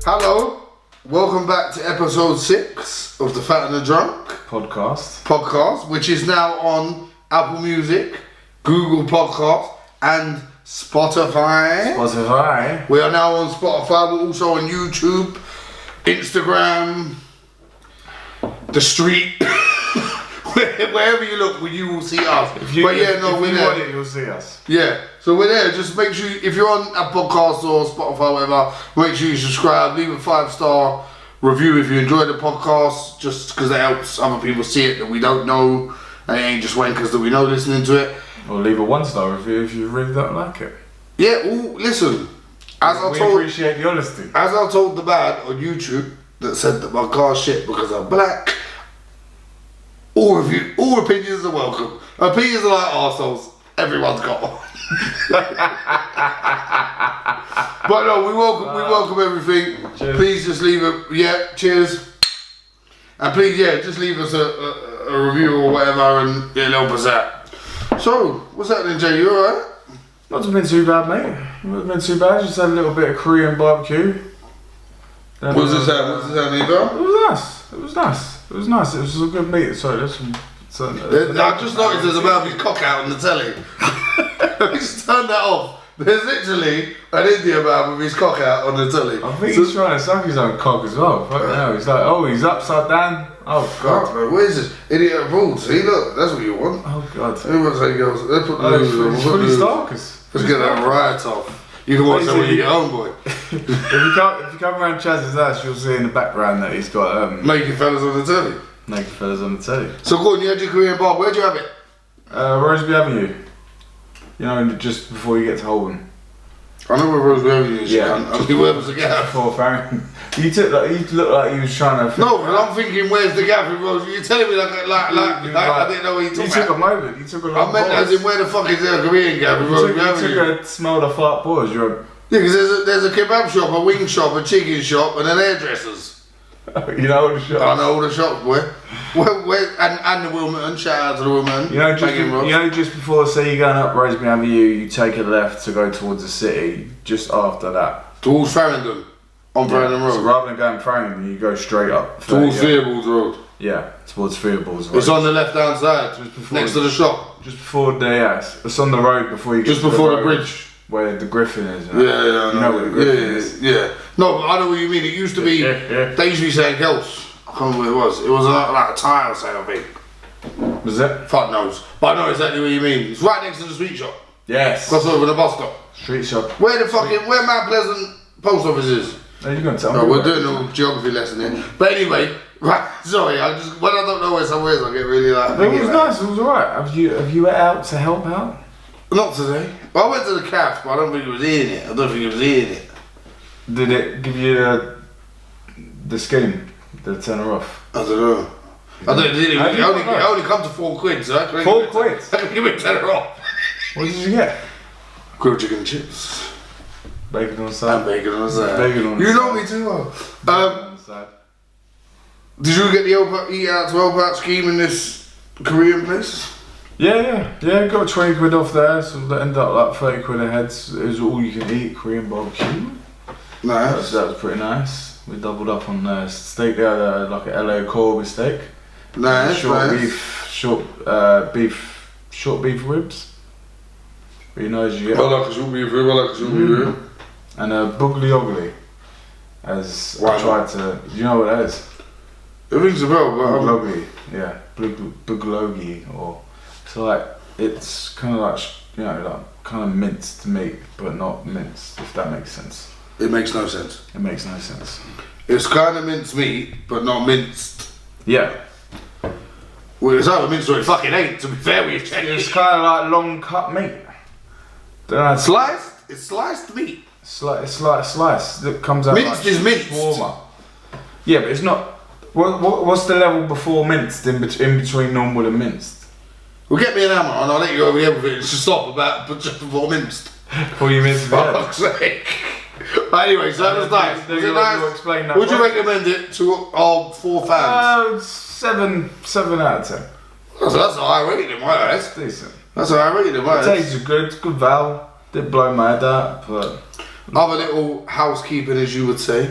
Hello, welcome back to episode 6 of the Fat The Drunk podcast, which is now on Apple Music, Google Podcast, and Spotify. We are now on Spotify, but also on YouTube, Instagram, the street. Wherever you look, you will see us. If you want it, you'll see us. Yeah, so we're there. Just make sure, if you're on a podcast or Spotify, whatever, make sure you subscribe, leave a 5-star review if you enjoy the podcast, just because it helps other people see it that we don't know, and it ain't just wankers that we know listening to it. Or leave a 1-star review if you really don't like it. Yeah, listen, we appreciate the honesty. As I told the man on YouTube that said that my car's shit because I'm black, all opinions are welcome. Opinions are like arseholes. Everyone's got one. But no, we welcome everything. Cheers. Please just leave cheers. And please, just leave us a review or whatever, and it'll help us out. So, what's happening, Jay? You alright? Not been too bad, mate. Not been too bad. Just had a little bit of Korean barbecue. What's this sound, Eva? It was nice. It was a good meat. Sorry, I just noticed there's a man with his cock out on the telly. Just turn that off. There's literally an Indian man with his cock out on the telly. I think he's trying to suck his own cock as well. Fucking hell. He's like, he's upside down. Oh god. Man, where is this idiot abroad? See, look, that's what you want. Oh god. Everyone's like, let's put the news on. It's fully starkers. Let's get that riot off. You can watch that when you get home, boy. If you come around Chaz's house, you'll see in the background that he's got naked fellas on the telly. Naked fellas on the telly. So go on, you had your Korean bar. Where'd you have it? Rosebery Avenue. You know, just before you get to Holborn. I know where Rosebery Avenue is. Yeah. Where was the gap? Before Farrington. You looked like you was trying to. No, but I'm thinking, where's the gap in Rosebery? You're telling me like I didn't know what you talking about. You took a moment. You took a long I meant as in where the fuck is there a Korean gap in Rosebery Avenue? You took a smell the fart pause. Yeah, because there's a kebab shop, a wing shop, a chicken shop, and an hairdresser's. You know all the shops? I know all the shops, boy. And the Wilmington, shout out to the Wilmington. You know, just before, say you're going up Rosebery Avenue, you take a left to go towards the city, just after that. Towards Farringdon, on Farringdon Road. So rather than going Farringdon, you go straight up. Towards Theobalds Road. Yeah, towards Theobalds Road. It's on the left-hand side, next to the shop. Just before it's on the road before you get just before the bridge. Where the Griffin is. Yeah, you know where the Griffin is. Yeah. No, but I know what you mean. It used to be, they used to be saying else. I can't remember what it was. It was like a tile sale, I think. Was it? Fuck knows. But I know exactly what you mean. It's right next to the sweet shop. Yes. Cross over the bus stop. Street shop. Where Mount Pleasant post office is. Are you going to tell me? No, we're doing a geography lesson here. But anyway, right, sorry, when I don't know where somewhere is, I get really like... It was nice, it was alright. Have you went out to help out? Not today. Well, I went to the calf, but I don't think it was eating it. Did it give you the scheme? The tenner off? I don't know. It only come to £4, so I couldn't £4? I couldn't give it tenner off. What did you get? Grilled chicken and chips. Bacon on the side. And bacon on the side. Bacon on the you side. know me too well. Did you get the eat out to help out scheme in this Korean place? Yeah. Got 20 quid off there, so that ended up like 30 quid a head. It was all you can eat Korean barbecue. Nice. That was pretty nice. We doubled up on the steak there, like a LA Corby steak. Nice. Short beef ribs. But you know, as you get. I like a short beef rib. And a boogly ogly. As I tried to. Do you know what that is? It rings a bell, but boogly. Yeah, booglogi, or so like it's kind of like kind of minced meat, but not minced. If that makes sense. It makes no sense. It makes no sense. It's kind of minced meat, but not minced. Yeah. Well, it's either minced or it fucking ain't. To be fair with you, it's kind of like long cut meat. Sliced? It's sliced meat. It's like sliced that comes out. Minced like is minced. Shawarma. Yeah, but it's not. What's the level before minced in between normal and minced? Well, get me an hammer and I'll let you go over everything. Just stop just before minced. Before you mince it. Fuck's sake. Anyway, so that was nice. Was it nice? Would you recommend it to all 4 fans? 7 out of 10. So that's how I rated it in my eyes. Decent. That's how I rated it in my eyes. The taste is good. It's good valve. Did blow my head out, but other little housekeeping, as you would say.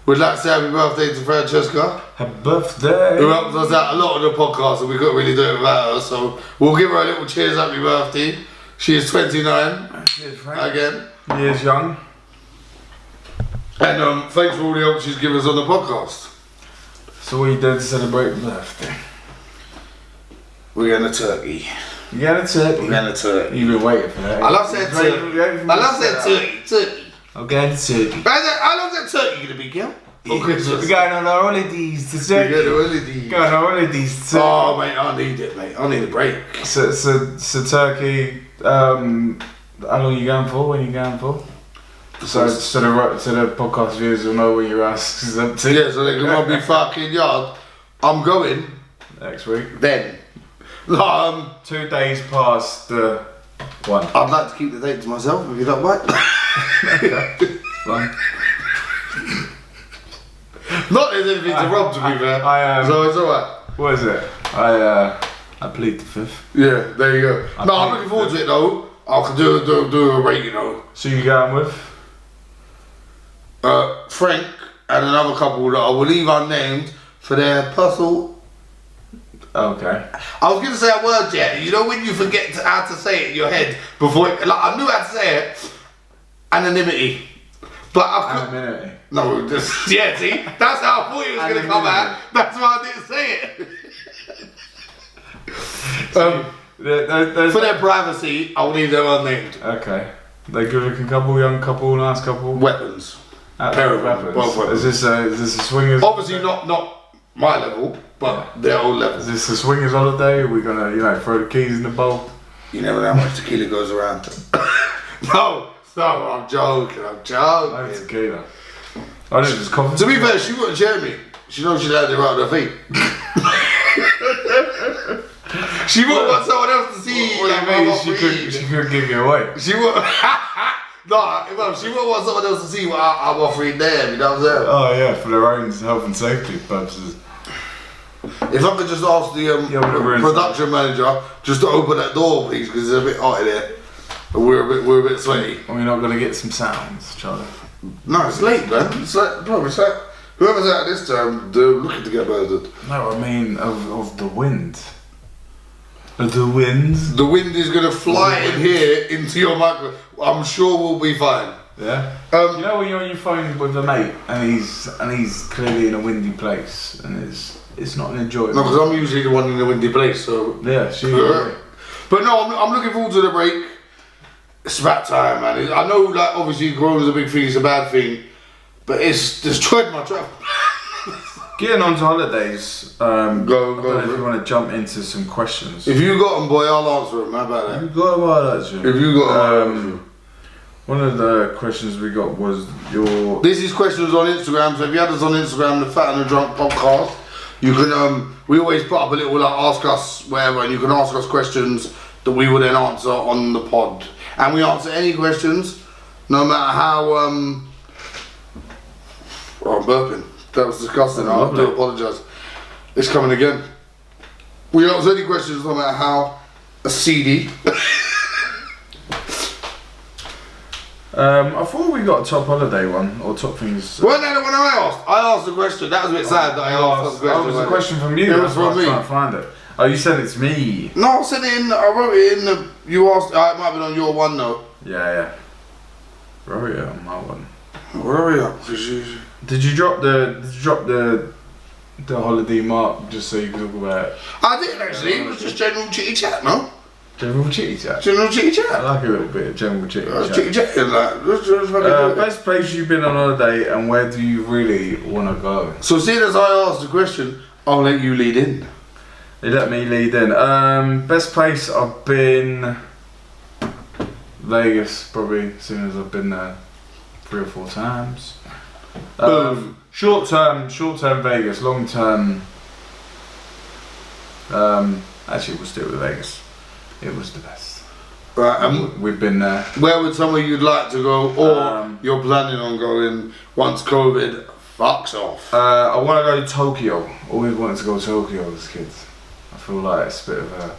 We'd like to say happy birthday to Francesca, Happy birthday. who helps us out a lot on the podcast, and we couldn't really do it without her. So we'll give her a little cheers, happy birthday. She is 29 Cheers, Frank. again. Years young. And thanks for all the help she's given us on the podcast. So what you did to celebrate your birthday? We're getting a turkey. You got a turkey? We're getting a turkey. You've been waiting for that. I love saying turkey. I love saying turkey. I'm going to turkey. How long's that turkey gonna be, Gil? We're going on our holidays to Turkey. Going on our holidays to Turkey. Oh, mate, I need it, mate. I need a break. So Turkey, how long are you going for? When are you going for? So the podcast viewers will know when your ass is empty. Yeah, so they can be fucking yard. I'm going Next week. then. 2 days past the one. I'd like to keep the date to myself if you don't mind. Fine. Not there's anything to rob, to be fair. So it's alright. What is it? I plead the fifth. Yeah, there you go. No, I'm looking forward to it though. I can do a rate, you know. So you going with? Frank and another couple that I will leave unnamed for their personal. Okay. I was going to say a word yet. You know when you forget how to say it in your head before, like I knew how to say it. Anonymity. But I could. Anonymity. No, just yeah. See, that's how I thought it was going to come out. That's why I didn't say it. For their privacy, I'll leave them unnamed. Okay. They good looking couple, young couple, nice couple. Weapons. Pair of weapons. Both weapons. Is this a swingers? Obviously not my level, but their old level. Is this a swingers holiday? Are we gonna, throw the keys in the bowl? You never know how much tequila goes around. No, I'm joking. No tequila. I didn't just come. To be fair, she wouldn't share me. She knows she landed right on her feet. She wouldn't want someone else to see. What do you mean? She could give you away. She would. No, she wouldn't want someone else to see what I'm offering them. You know what I'm saying? Oh yeah, for their own health and safety purposes. If I could just ask the production manager just to open that door, please, because it's a bit hot in here. We're a bit sweaty. Are we not gonna get some sounds, Charlie? No, it's late, man. It's like, bro, it's like whoever's out this time, they're looking to get murdered. No, I mean of the wind. The wind? The wind is gonna fly in here into your microphone. I'm sure we'll be fine. Yeah. You know when you're on your phone with a mate and he's clearly in a windy place and it's not an enjoyable. No, because I'm usually the one in the windy place, so. Yeah, sure. But no, I'm looking forward to the break. It's about time, man. I know, like, obviously, growing is a big thing, it's a bad thing, but it's destroyed my travel. Getting on to holidays, I don't know go. if you want to jump into some questions. If you got them, boy, I'll answer them. How about that? You got them, I'll answer them. If you got them, one of the questions we got was your. This is questions on Instagram, so if you had us on Instagram, the Fat and the Drunk podcast, you can, we always put up a little, like, ask us whatever, and you can ask us questions that we will then answer on the pod. And we answer any questions, no matter how, oh, I'm burping. That was disgusting. I do apologise. It's coming again. We answer any questions, no matter how seedy. I thought we got a top holiday one, or top things. Well, no, when I asked the question. That was a bit sad that I asked the question. Oh, it was a question from you. It was from me. I was trying to find it. Oh, you said it's me. No, I said it in. I wrote it in. You asked. It might have been on your one though. Yeah. Wrote it on my one. Where are you? Did you drop the holiday mark just so you could talk about it? I didn't actually. It was just general chitty chat, no? General chitty chat. General chitty chat. I like a little bit of general chitty chat. Chitty chat, like. Best place you've been on holiday and where do you really want to go? So seeing as I asked the question, I'll let you lead in. You let me lead in. Best place I've been. Vegas, probably, as soon as I've been there 3 or 4 times. Boom. Short term Vegas, long term. Actually, we'll stick with Vegas. It was the best. Right, we've been there. Where would somewhere you'd like to go, or you're planning on going once COVID fucks off? I want to go to Tokyo. Always wanted to go to Tokyo as kids. I feel like it's a bit of a.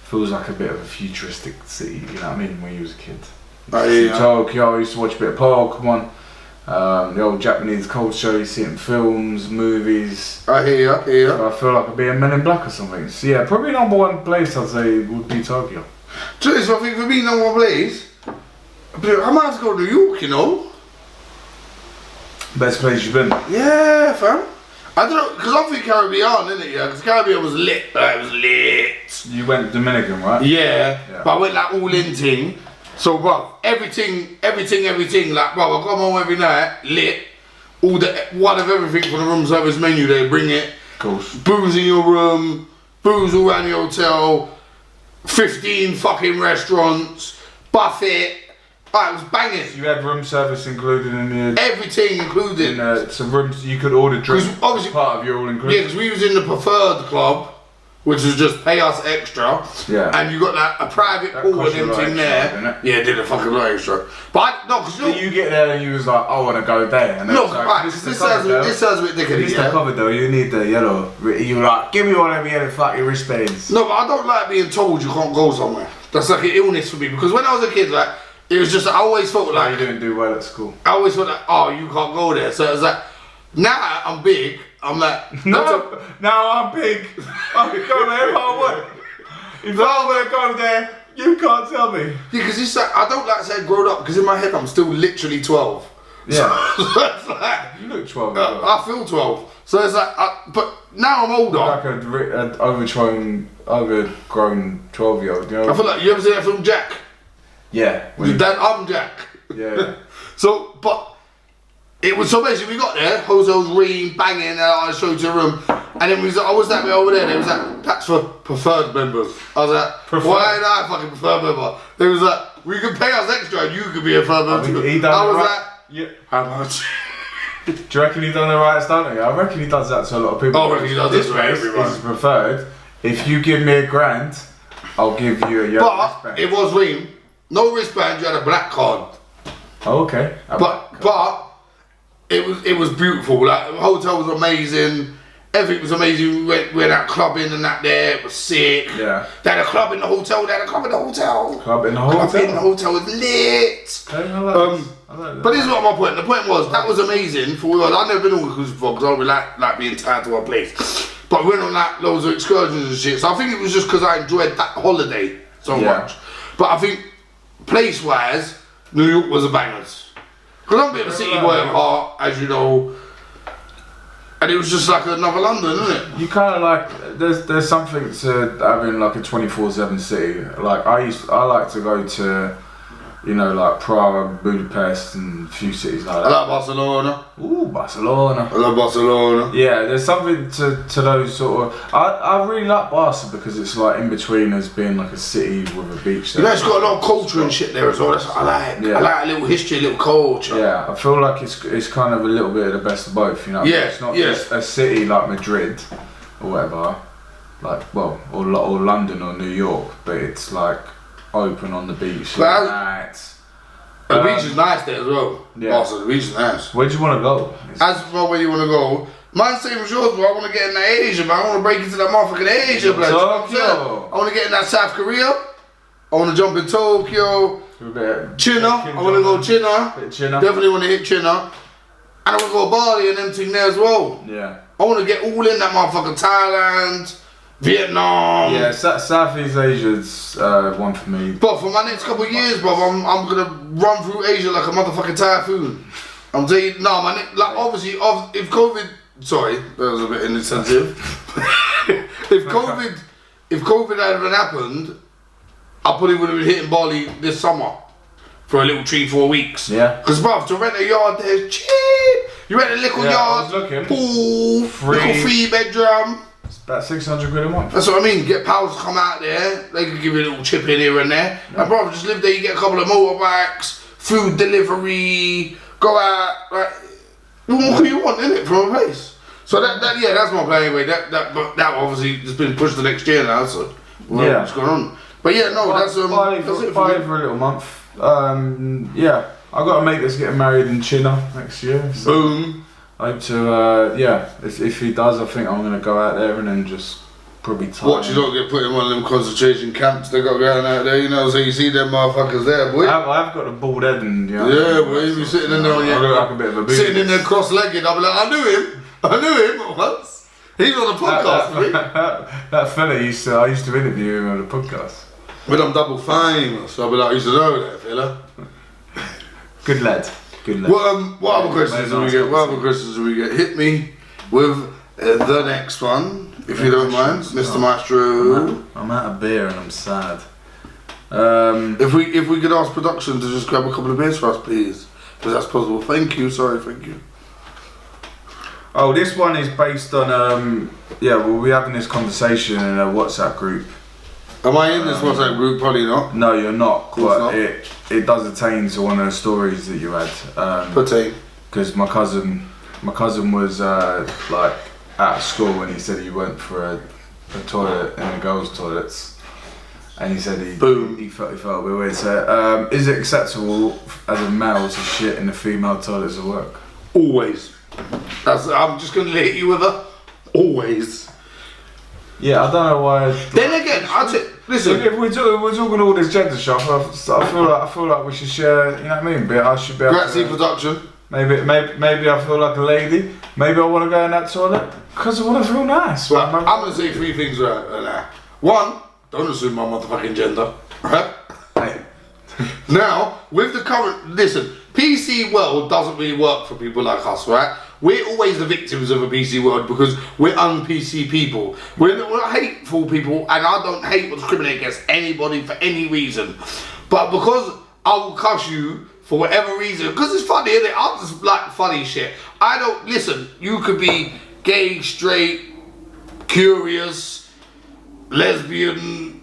Feels like a bit of a futuristic city. You know what I mean? When you was a kid. Tokyo. I used to watch a bit of Pokemon. The old Japanese culture, you see it in films, movies. I hear ya. So I feel like I'd be a Men in Black or something. So yeah, probably number one place I'd say would be Tokyo. Just, I think for me, number one place, I might have to go to New York, you know. Best place you've been? Yeah, fam. I don't know, because I'm thinking Caribbean, innit? Yeah, because Caribbean was lit. It was lit. You went Dominican, right? Yeah, but I went like all in thing. So, bro, everything. Like, bro, I come home every night, lit. All the one of everything from the room service menu. They bring it. Of course. Booze in your room, booze all around the hotel. 15 fucking restaurants, buffet. It was banging. You had room service included in the... Everything included. Some rooms you could order drinks as part of your all-inclusive. Yeah, because we was in the preferred club, which was just pay us extra. Yeah. And you got like a private pool and everything there. Yeah, did a fucking lot extra. But no, because you get there and you was like, I want to go there. And no, like, right, this sounds a bit dickheady. It's the cover though, you need the yellow. You were like, give me one of the yellow fucking wristbands. No, but I don't like being told you can't go somewhere. That's like an illness for me. Because when I was a kid, like, it was just, I always felt like... you didn't do well at school. I always felt like, oh, you can't go there. So it was like, now I'm big, I'm like... No, now I'm big. I can go there if I want. If I want to go there, you can't tell me. Yeah, because it's like, I don't like saying grown up, because in my head I'm still literally 12. Yeah. So it's like... You look 12. I feel 12. So it's like, but now I'm older. Like an overgrown 12-year-old, you know? I feel like, you ever seen that film Jack? Yeah. I'm Jack. Yeah. So, but it was so basically we got there, hotels ring, banging, and I showed you the room, and then I was that bit over there. They was like, that's for preferred members. I was like, why ain't I a fucking preferred member? They was like, we can pay us extra, and you could be a preferred member. I was like, yeah. How much? Do you reckon he done the right stuff? I reckon he does that to a lot of people. I reckon he does this place is preferred. If you give me $1,000, I'll give you a yellow wristband. It was ring. No wristband, you had a black card. Oh, okay. But it was beautiful. Like the hotel was amazing. Everything was amazing. We went out clubbing and that there. It was sick. Yeah. They had a club in the hotel. Club in the hotel. Club in the hotel was lit. But this is what my point. The point was that was amazing. I've never been all inclusive before because I really like being tied to a place. But we went on like loads of excursions and shit. So I think it was just because I enjoyed that holiday so much. But I think place-wise, New York was a bangers. Because I'm a bit of a city boy at heart, as you know. And it was just like another London, isn't it? You kind of like, there's something to having like a 24/7 city. Like I like to go to, you know, like Prague, Budapest, and a few cities like that. I like Barcelona. Ooh, Barcelona. I love Barcelona. Yeah, there's something to those sort of. I really like Barca because it's like in between as being like a city with a beach. You know, it's got a lot of culture and shit there as well. That's what I like. Yeah. I like a little history, a little culture. Yeah, I feel like it's kind of a little bit of the best of both. You know, yeah, it's not just a city like Madrid or whatever, like or London or New York, but it's like open on the beach. The beach is nice there as well. Yeah. Also, the beach is nice. Where do you want to go? As for where you want to go, mine's same as yours, but I want to get in that Asia, man. I want to break into that motherfucking Asia, blood. Tokyo. I want to get in that South Korea. I want to jump in Tokyo. China. I want to go China. Definitely want to hit China. And I want to go Bali and them thing there as well. Yeah. I want to get all in that motherfucking Thailand, Vietnam. Yeah, Southeast Asia's one for me. But for my next couple of years, bro, I'm gonna run through Asia like a motherfucking typhoon. I'm telling you, like obviously, if COVID, sorry, that was a bit insensitive. if COVID hadn't happened, I probably would have been hitting Bali this summer for a little 3-4 weeks. Yeah. Because, bruv, to rent a yard there's cheap. You rent a little yard, pool, little 3-bedroom. About 600 quid a month. That's what I mean. Get pals to come out there. They can give you a little chip in here and there. Yeah. And brother, just live there. You get a couple of motorbikes, food delivery, go out. Like, what can you want in it from a place? So that's my plan anyway. That obviously has been pushed to next year now. So what's going on? But yeah, no, that's it for a little month. Yeah, I got a mate that's getting married in China next year. So. Boom. I hope to, if he does, I think I'm going to go out there and then just probably tight. Watch you don't get put in one of them concentration camps they got going out there, you know, so you see them motherfuckers there, boy. I've got a bald head and, you know. Yeah, boy, you be sitting in there on your... I look like a bit of a booty. Sitting in there cross-legged, I'll be like, I knew him once. He's on the podcast, that fella I used to interview him on the podcast. But I'm double famous, so I'll be like, I used to know that fella. Good lad. What other questions do we get? Hit me with the next one, if you don't mind, Mr. Maestro. I'm out of beer and I'm sad. If we could ask production to just grab a couple of beers for us, please, if that's possible. Thank you. Oh, this one is based on we're having this conversation in a WhatsApp group. Am I in this WhatsApp group? Probably not. No, you're not. But not. It does attain to one of the stories that you had. Because my cousin was like at school and he said he went for a toilet in the girls' toilets, and he said he felt a bit weird. So, is it acceptable as a male to shit in the female toilets at work? Always. I'm just gonna hit you with a always. Yeah, I don't know why. Then again, listen. If we're talking all this gender stuff, I feel like we should share. You know what I mean? But I should be able Grazie production. Maybe I feel like a lady. Maybe I want to go in that toilet because I want to feel nice. Well, I'm gonna say three things right now. One, don't assume my motherfucking gender. Right? Hey. Now, with the current, listen, PC world doesn't really work for people like us, right? We're always the victims of a PC world because we're un-PC people. We're hateful people, and I don't hate or discriminate against anybody for any reason. But because I will cuss you for whatever reason, because it's funny, isn't it? I just like funny shit. I don't, listen, you could be gay, straight, curious, lesbian,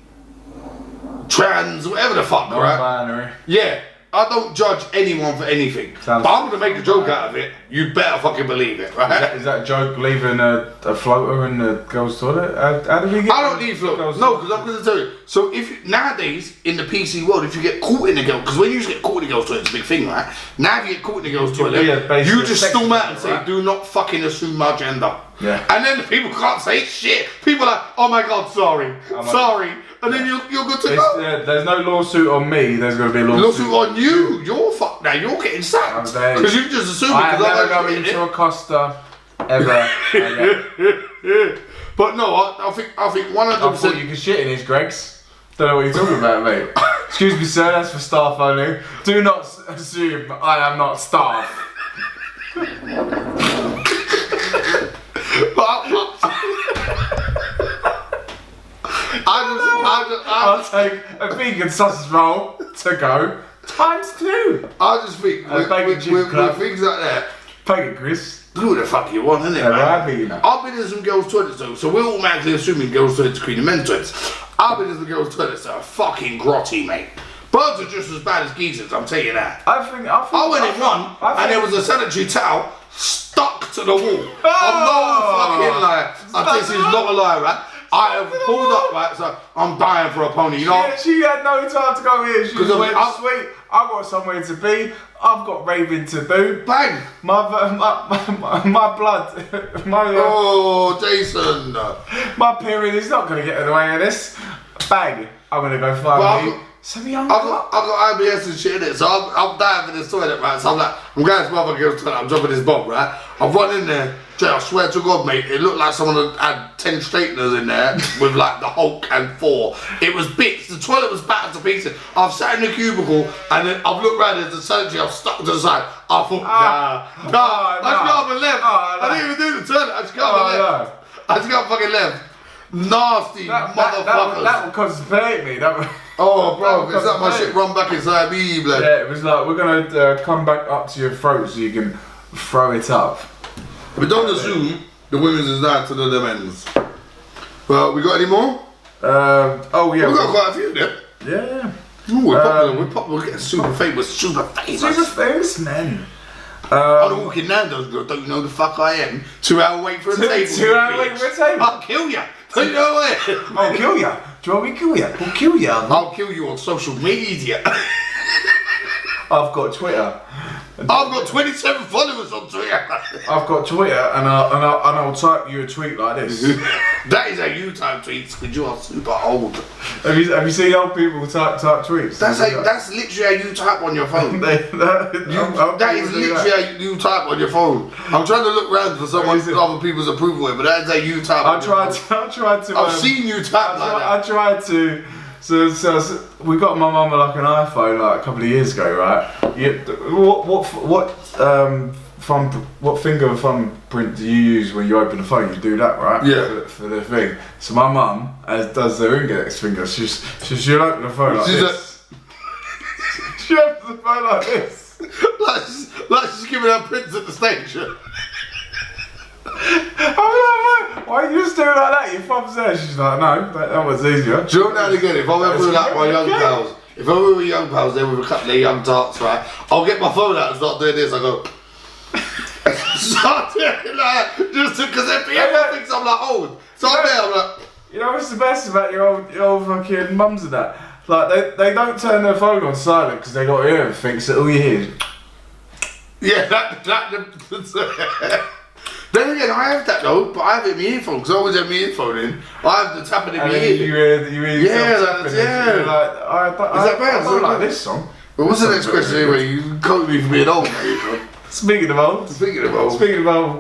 trans, whatever the fuck, right? Non-binary. Yeah. I don't judge anyone for anything, but I'm gonna make a joke out of it. You better fucking believe it, right? Is that a joke leaving a floater in the girls' toilet? How do we get? I don't need floaters. No, because I'm gonna tell you. So nowadays in the PC world, if you get caught in a girl, because when you get caught in a girl's toilet, it's a big thing, right? Now if you get caught in a girl's toilet, you just storm out and say, right? Do not fucking assume my gender. Yeah. And then the people can't say shit. People are like, oh my god, sorry. And then you're good to go. There's no lawsuit on me, there's going to be a lawsuit on you. You're fucked now, you're getting sacked. Because you just assumed it. I have never gone into a Costa, ever. But no, I think 100%. I thought you could shit in his Greg's. Don't know what you're talking about, mate. Excuse me, sir, that's for staff only. Do not assume I am not staff. I'll take a vegan sausage roll to go ×2. I just think with things like that, bacon crisp. Do what the fuck you want, innit, man? I've been in some girls' toilets though, so we're automatically assuming girls' toilets are cleaner than men's toilets. I've been in some girls' toilets that are fucking grotty, mate. Birds are just as bad as geezers, I'm telling you that. I went in one, and there was a sanitary towel stuck to the wall. I'm no fucking lie. This is not a lie, right? I have pulled up, right, so I'm dying for a pony, you know? She had no time to go here. She just went, sweet, I've got somewhere to be, I've got raving to do. Bang! My blood, oh, Jason! My period is not going to get in the way of this. Bang! I'm going to go find I've got IBS and shit in it, so I'm dying for this toilet, right? So I'm like, I'm going to this motherfucker's toilet, I'm dropping this bomb, right? I've run in there, I swear to God, mate, it looked like someone had 10 straighteners in there with like the Hulk and 4. It was bits, the toilet was battered to pieces. I've sat in the cubicle and then I've looked around at the sanitary, I've stuck to the side. I thought, I just got up and left. I didn't even do the toilet, I just got up and left. I just got fucking left. Nasty motherfuckers. That would constipate me. Oh, bro, it's like my shit run back inside me, blood. Yeah, it was like, we're gonna come back up to your throat so you can throw it up. But don't assume the women's is down to the men's. Well, we got any more? Oh yeah. We got quite a few there. Yeah. Ooh, we're popular, we're getting super famous. Super famous men. I'm walking Nando's, don't you know the fuck I am? 2 hour wait for a table. 2 hour wait for a table. I'll kill ya. Don't you know what? I'll kill ya. Do you want me to kill ya? I'll kill ya. I'll kill you on social media. I've got Twitter. I've got 27 followers on Twitter. I've got Twitter, and I'll type you a tweet like this. That is how you type tweets, because you are super old. Have you seen old people type tweets? That's literally how you type on your phone. That is literally how you type on your phone. I'm trying to look around for other people's approval, but that is how you type. I tried to. I've seen you type like that. I tried to. So we got my mum like an iPhone like a couple of years ago, right? What finger of thumbprint do you use when you open the phone? You do that, right? Yeah. For the thing. So my mum does their index finger. She'll open the phone like this. She opens the phone like this. like she's giving her prints at the station. I'm like, why are you just doing like that? Your thumb's there. She's like, no, that was easier. Do you know now and again, if I'm ever with like my young pals, if I'm with young pals, they're with a couple of young tarts, right? I'll get my phone out and start doing this. I go, start doing it like that, just because everyone thinks I'm like old. So I'm like, you know what's the best about your old fucking mums and that? Like they don't turn their phone on silent because they got to hear everything. So all you hear is, yeah, Then again, I have that though, but I have it in my earphone because I always have my earphone in. I have the tapping in my ear. You hear yeah. Is that bad? I like this song. But what's the next question anyway? You quote me for being old, mate. Speaking of old, a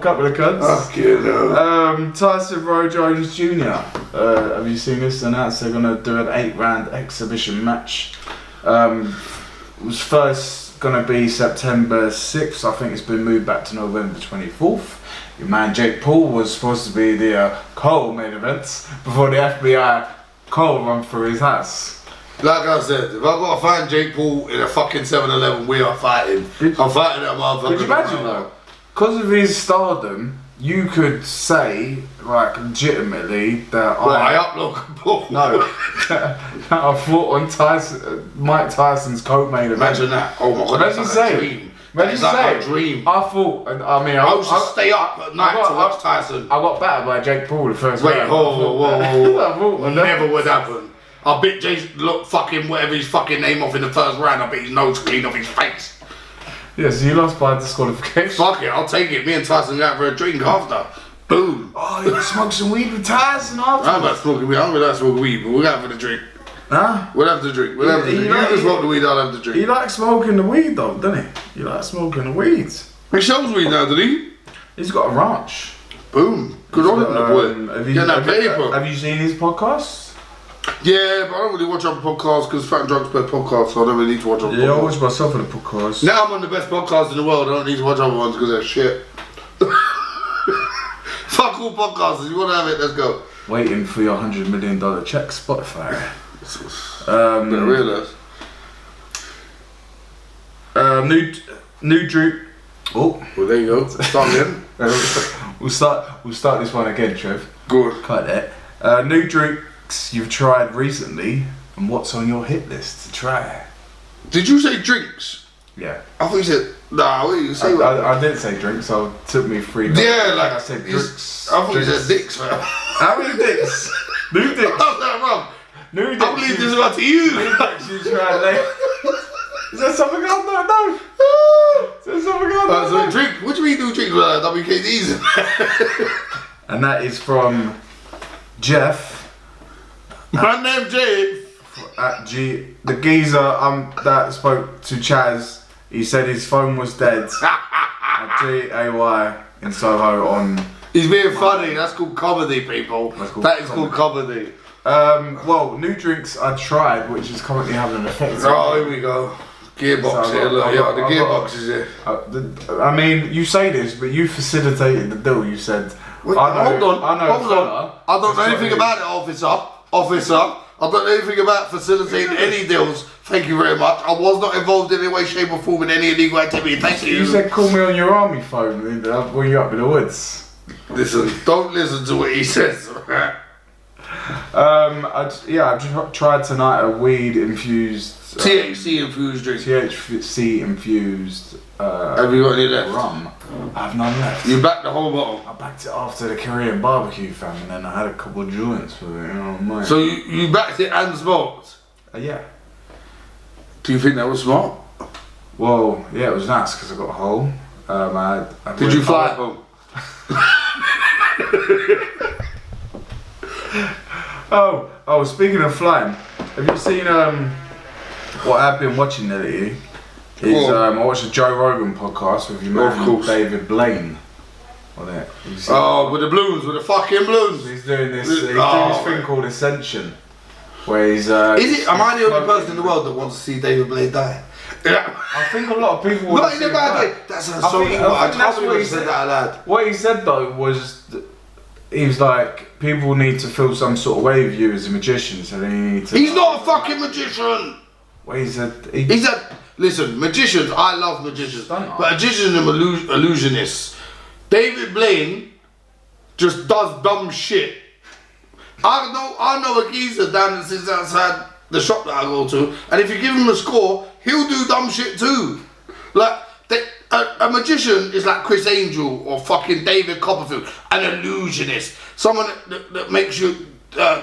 couple of cunts. Fucking hell. Tyson Rowe Jones Jr. Have you seen this announced? They're gonna do an 8-round exhibition match. It was first gonna be September 6th. I think it's been moved back to November 24th. Your man Jake Paul was supposed to be the co-main events before the FBI run through his house. Like I said, if I gotta find Jake Paul in a fucking 7-Eleven, we are fighting. I'm fighting that motherfucker. Could you imagine though? Because of his stardom, you could say, like, legitimately that I upload Paul. No, that I fought on Mike Tyson's co-main event. Imagine that. Oh my god, that's like a dream. That's like a dream. I thought, I used to stay up at night to watch Tyson. I got battered by Jake Paul the first round. Whoa. Never would happen. I bet Jake looked fucking whatever his fucking name off in the first round. I bet his nose cleaned off his face. Yeah, so you lost by disqualification. Fuck it, I'll take it. Me and Tyson go out for a drink after. Boom. Oh, you smoke some weed with Tyson after? I'm not smoking weed. I'm not smoking weed, but we'll go out for the drink. Huh? We'll have the drink. You can smoke the weed, I'll have the drink. He likes smoking the weed though, doesn't he? He likes smoking the weeds. He shows weed now, doesn't he? He's got a ranch. Boom. Good on him, the boy. Have you seen his podcast? Yeah, but I don't really watch other podcasts because Fat and Drunk's best podcast, so I don't really need to watch other podcasts. Yeah, I watch myself on the podcast. Now I'm on the best podcast in the world, I don't need to watch other ones because they're shit. Fuck all podcasts, if you want to have it, let's go. Waiting for your $100 million check, Spotify. Didn't realise. New Drew. Oh, well there you go. Start again. We'll start this one again, Trev. Good. Cut it. New drinks you've tried recently, and what's on your hit list to try? Did you say drinks? Yeah. I thought you said what did you say? I didn't say drinks. So it took me 3 minutes. Yeah, like I said drinks. I thought you said dicks, man. How many dicks? New dicks. How's that wrong? New dicks. I believe this is about to you. New dicks you tried later. Is there something I don't know? Is there something I don't know? So drink. What do you mean do drinks with WKDs? And that is from Jeff. My name Jay. At the geezer that spoke to Chaz. He said his phone was dead. At GAY in Soho on. He's being funny. That's called comedy, people. That is called comedy. Well, new drinks I tried, which is currently having an effect. Oh, here we go. Gearbox So here, look, the gearbox is here. I mean, you say this, but you facilitated the deal. You said, Wait, hold on. I don't know anything about it, officer. I don't know anything about facilitating any deals. Thank you very much. I was not involved in any way, shape or form in any illegal activity. Thank you. You said call me on your army phone when you're up in the woods. Listen, don't listen to what he says. I tried tonight a weed infused THC infused drink. THC infused have you got any left? rum. I have none left. You backed the whole bottle? I backed it after the Korean barbecue, fam, and then I had a couple of joints with it, you know what I mean? So you backed it and smoked? Yeah. Do you think that was smart? Well, yeah, it was nice because I got home. Did you fly home? Oh, speaking of flying, have you seen what I've been watching lately? I watched a Joe Rogan podcast with your man David Blaine on it. With the balloons, with the fucking balloons. He's doing this. He's doing this thing called Ascension, where he's. Am I the only person in the world that wants to see David Blaine die? I think a lot of people. Not in a bad way. That sounds so evil. I can't believe he said that out loud. What he said though was, he was like, people need to feel some sort of way with you as a magician, so they need to. He's not a fucking magician. Well, he said. Listen, magicians. I love magicians, but magicians are illusionists. David Blaine just does dumb shit. I know a geezer down that sits outside the shop that I go to, and if you give him a score, he'll do dumb shit too. Like, a magician is like Chris Angel or fucking David Copperfield, an illusionist, someone that makes you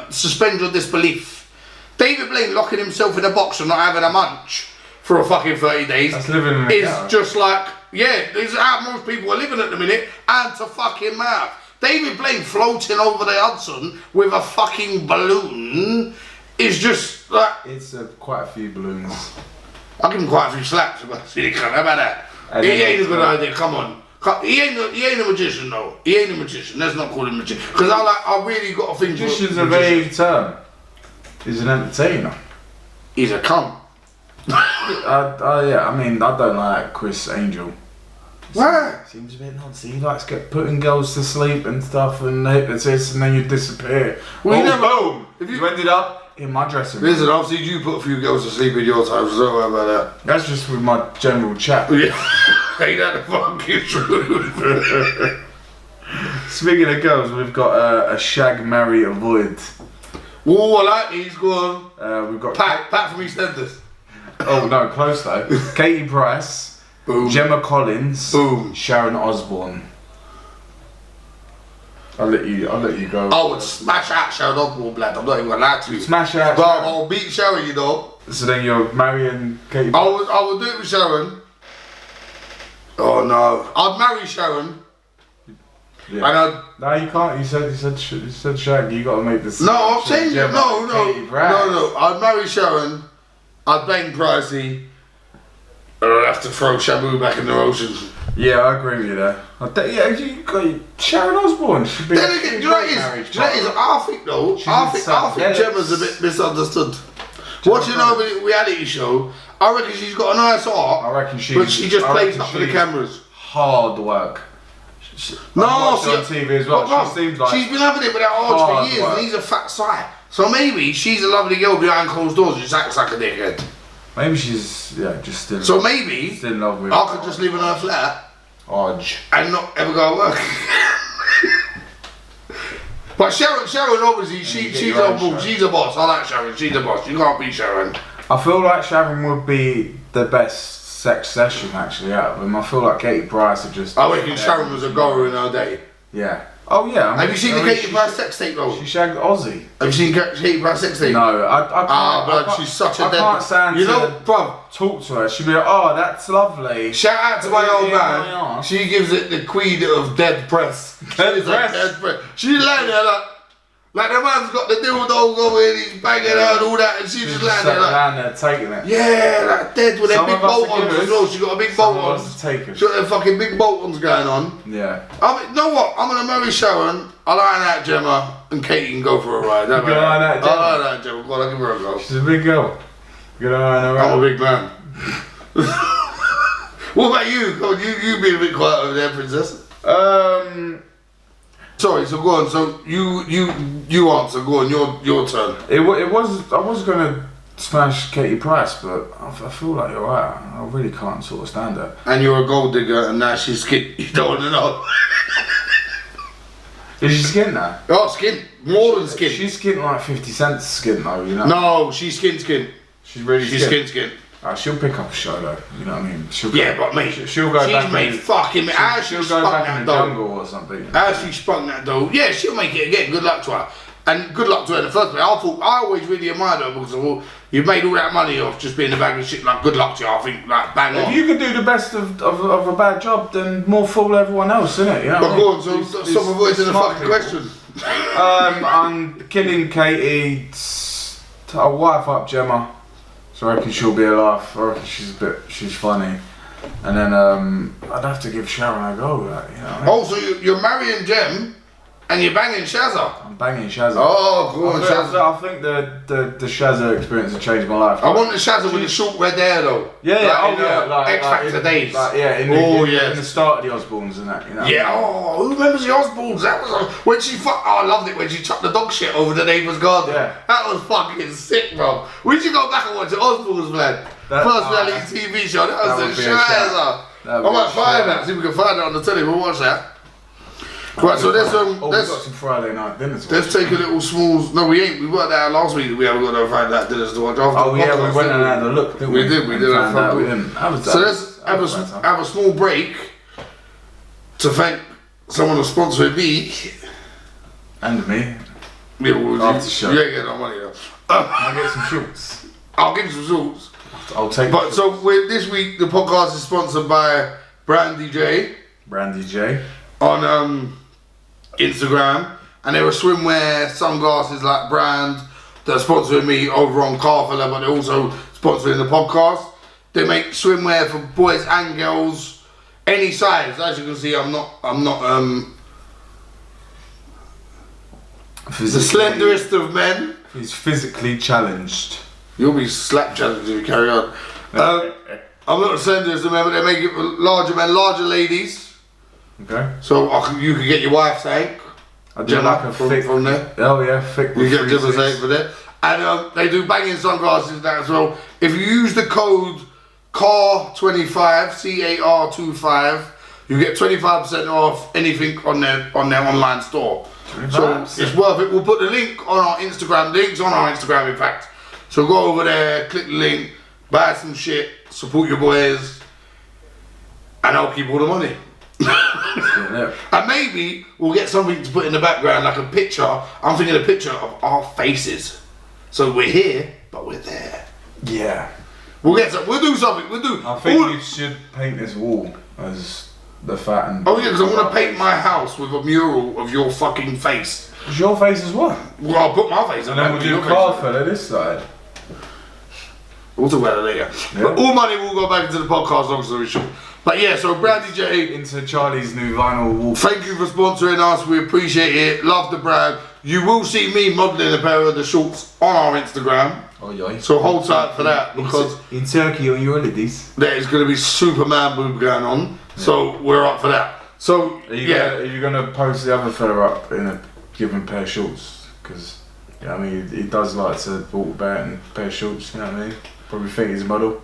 suspend your disbelief. David Blaine locking himself in a box and not having a munch for a fucking 30 days is just like, this is how most people are living at the minute, and to fucking mouth. David Blaine floating over the Hudson with a fucking balloon is just like... It's quite a few balloons. I'll give him quite a few slaps about it. How about that? He ain't a good idea, come on. He ain't a magician though. He ain't a magician. Let's not call him a magician. Because I really got a thing for magician's a vague term. He's an entertainer. He's a cunt. Yeah, I mean, I don't like Chris Angel. Why? Seems a bit nuts. He likes putting girls to sleep and stuff, and this, and then you disappear. Well, boom! You ended up in my dressing room. Listen, I've seen you put a few girls to sleep in your time, so how about that? That's just with my general chat. Yeah. Ain't that the fucking truth? Speaking of girls, we've got a Shag, marry, avoid. Oh, I like these. Go on. We've got Pat from EastEnders. Oh no, close though. Katie Price. Boom. Gemma Collins. Boom. Sharon Osbourne. I'll let you go. I would smash out Sharon Osbourne, blood. I'm not even gonna lie to you. Smash out. But I'll beat Sharon, you know. So then you're marrying Katie Price? I would do it with Sharon. Oh no, I'd marry Sharon. Yeah. And no, you can't. You said Shag. You got to make this. No, I'm saying no. I'd marry Sharon. I'd bang Pricey. And I'd have to throw Shabu back in the ocean. Yeah, I agree with you there. You got Sharon Osbourne. Should be. Then again, do you know what it is? I think though. I think Gemma's a bit misunderstood. Watching over the reality show, I reckon she's got a nice heart. I reckon but she just plays up for the cameras. Hard work. No, she on TV as well. She seems like she's been having it with that Arch for years, and he's a fat sight. So maybe she's a lovely girl behind closed doors who just acts like a dickhead. Maybe she's just still. So maybe still in love with I could just live in her flat, Arch, and not ever go to work. But Sharon obviously she's on board. She's a boss. I like Sharon. She's a boss. You can't beat Sharon. I feel like Sharon would be the best sex session actually out of them. I feel like Katie Price would just. I reckon Sharon was a goer in her day. Yeah. Oh yeah. Have you seen the Katie Price sex tape though? She shagged Ozzy. Have you seen Katie Price sex tape? No, I can't. She's such a I can't stand bruv. Talk to her. She'd be like, oh, that's lovely. Shout out to my old man. She gives it the queen of dead press. Dead press. She's lying there like the man's got the dildo over and he's banging her and all that, and she's just lying there taking it. Yeah, like dead with their big bolt-ons as well. She got a big bolt-ons. She got them fucking big bolt-ons going on. Yeah. You know what? I'm gonna marry Sharon. I'll iron out Gemma, and Katie can go for a ride. You're gonna iron out Gemma? I'll iron out Gemma. Go on, I'll give her a go. She's a big girl. You're gonna iron her out? I'm a big man. What about you? Go on, you be a bit quiet over there, princess. Sorry, so go on. So you answer. Go on, your turn. It was. I was gonna smash Katie Price, but I feel like you're right. I really can't sort of stand her. And you're a gold digger, and now she's skin. You don't want to know. Is she skin now? Oh, skin. More than skin. She's skin like 50 Cent's skin though, you know. No, she's skin. She's really skin. She'll pick up a show though, you know what I mean? She'll but mate, she'll go back. She's made fucking. She'll go back in the jungle or something. As she sprung that dough, yeah, she'll make it again. Good luck to her. And good luck to her in the first place. I always really admired her because you made all that money off just being a bag of shit. Like, good luck to you. I think, like, bang on. If you could do the best of a bad job, then more fool everyone else, innit? You know but go on, so stop avoiding the fucking question. I'm killing Katie. I'll wife up Gemma. So I reckon she'll be a laugh. I reckon she's funny. And then I'd have to give Sharon a go. Like, you know what I mean? Oh, so you're marrying Gem and you're banging Shazza? I'm banging Shazza. Oh, go on, Shazza. I think the Shazza experience has changed my life. I want the Shazza with the short red hair though. Yeah, like X Factor days. In the start of the Osbournes and that, you know. Yeah, who remembers the Osbournes? That was when she I loved it when she chucked the dog shit over the neighbour's garden. Yeah. That was fucking sick, bro. We should go back and watch the Osbournes, man. First reality TV show. That was the Shazza. I might find that. See if we can find it on the telly. We'll watch that. Right, so there's we got some Friday night dinners. Let's take a little small. No, we ain't. We weren't there last week. We haven't got to find that dinners to watch after. We went and had a look. Didn't we? We did. We did. So let's have a small break to thank someone who's sponsoring me and me. Yeah, well, after show. You ain't getting no money though. I'll get some shorts. I'll give you some shorts. I'll take. But so this week the podcast is sponsored by Brandy J. On Instagram, and they're a swimwear, sunglasses like brand. They're sponsoring me over on Carfella, but they're also sponsoring the podcast. They make swimwear for boys and girls, any size. As you can see, I'm not the slenderest of men. He's physically challenged. You'll be slap challenged if you carry on. I'm not the slenderest of men, but they make it for larger men, larger ladies. Okay. So you can get your wife's tank. Gemma from there. Oh yeah, thick. You get Gemma's tank for that. And they do banging sunglasses and that as well. If you use the code CAR25, CAR25, you get 25% off anything on their online store. 25%. So it's worth it. We'll put the link on our Instagram. The link's on our Instagram, in fact. So go over there, click the link, buy some shit, support your boys, and I'll keep all the money. And maybe we'll get something to put in the background, like a picture. I'm thinking a picture of our faces. So we're here, but we're there. Yeah. We'll do something. I think you should paint this wall as the Fat and... Oh yeah, because I want to paint my house with a mural of your fucking face. Is your face as well? Well, I'll put my face and then we'll do Carfella this side. We'll talk about it later. Yeah. But all money will go back into the podcast, long story short. But yeah, so Brandy J. Into Charlie's new vinyl wall. Thank you for sponsoring us. We appreciate it. Love the brand. You will see me modelling a pair of the shorts on our Instagram. Oh yeah. So hold tight for that, because in Turkey on your holidays there is going to be Superman boob going on. Yeah. So we're up for that. So are you gonna post the other fella up in a given pair of shorts? Because I mean, he does like to walk about in a pair of shorts. You know what I mean? Probably think he's a model.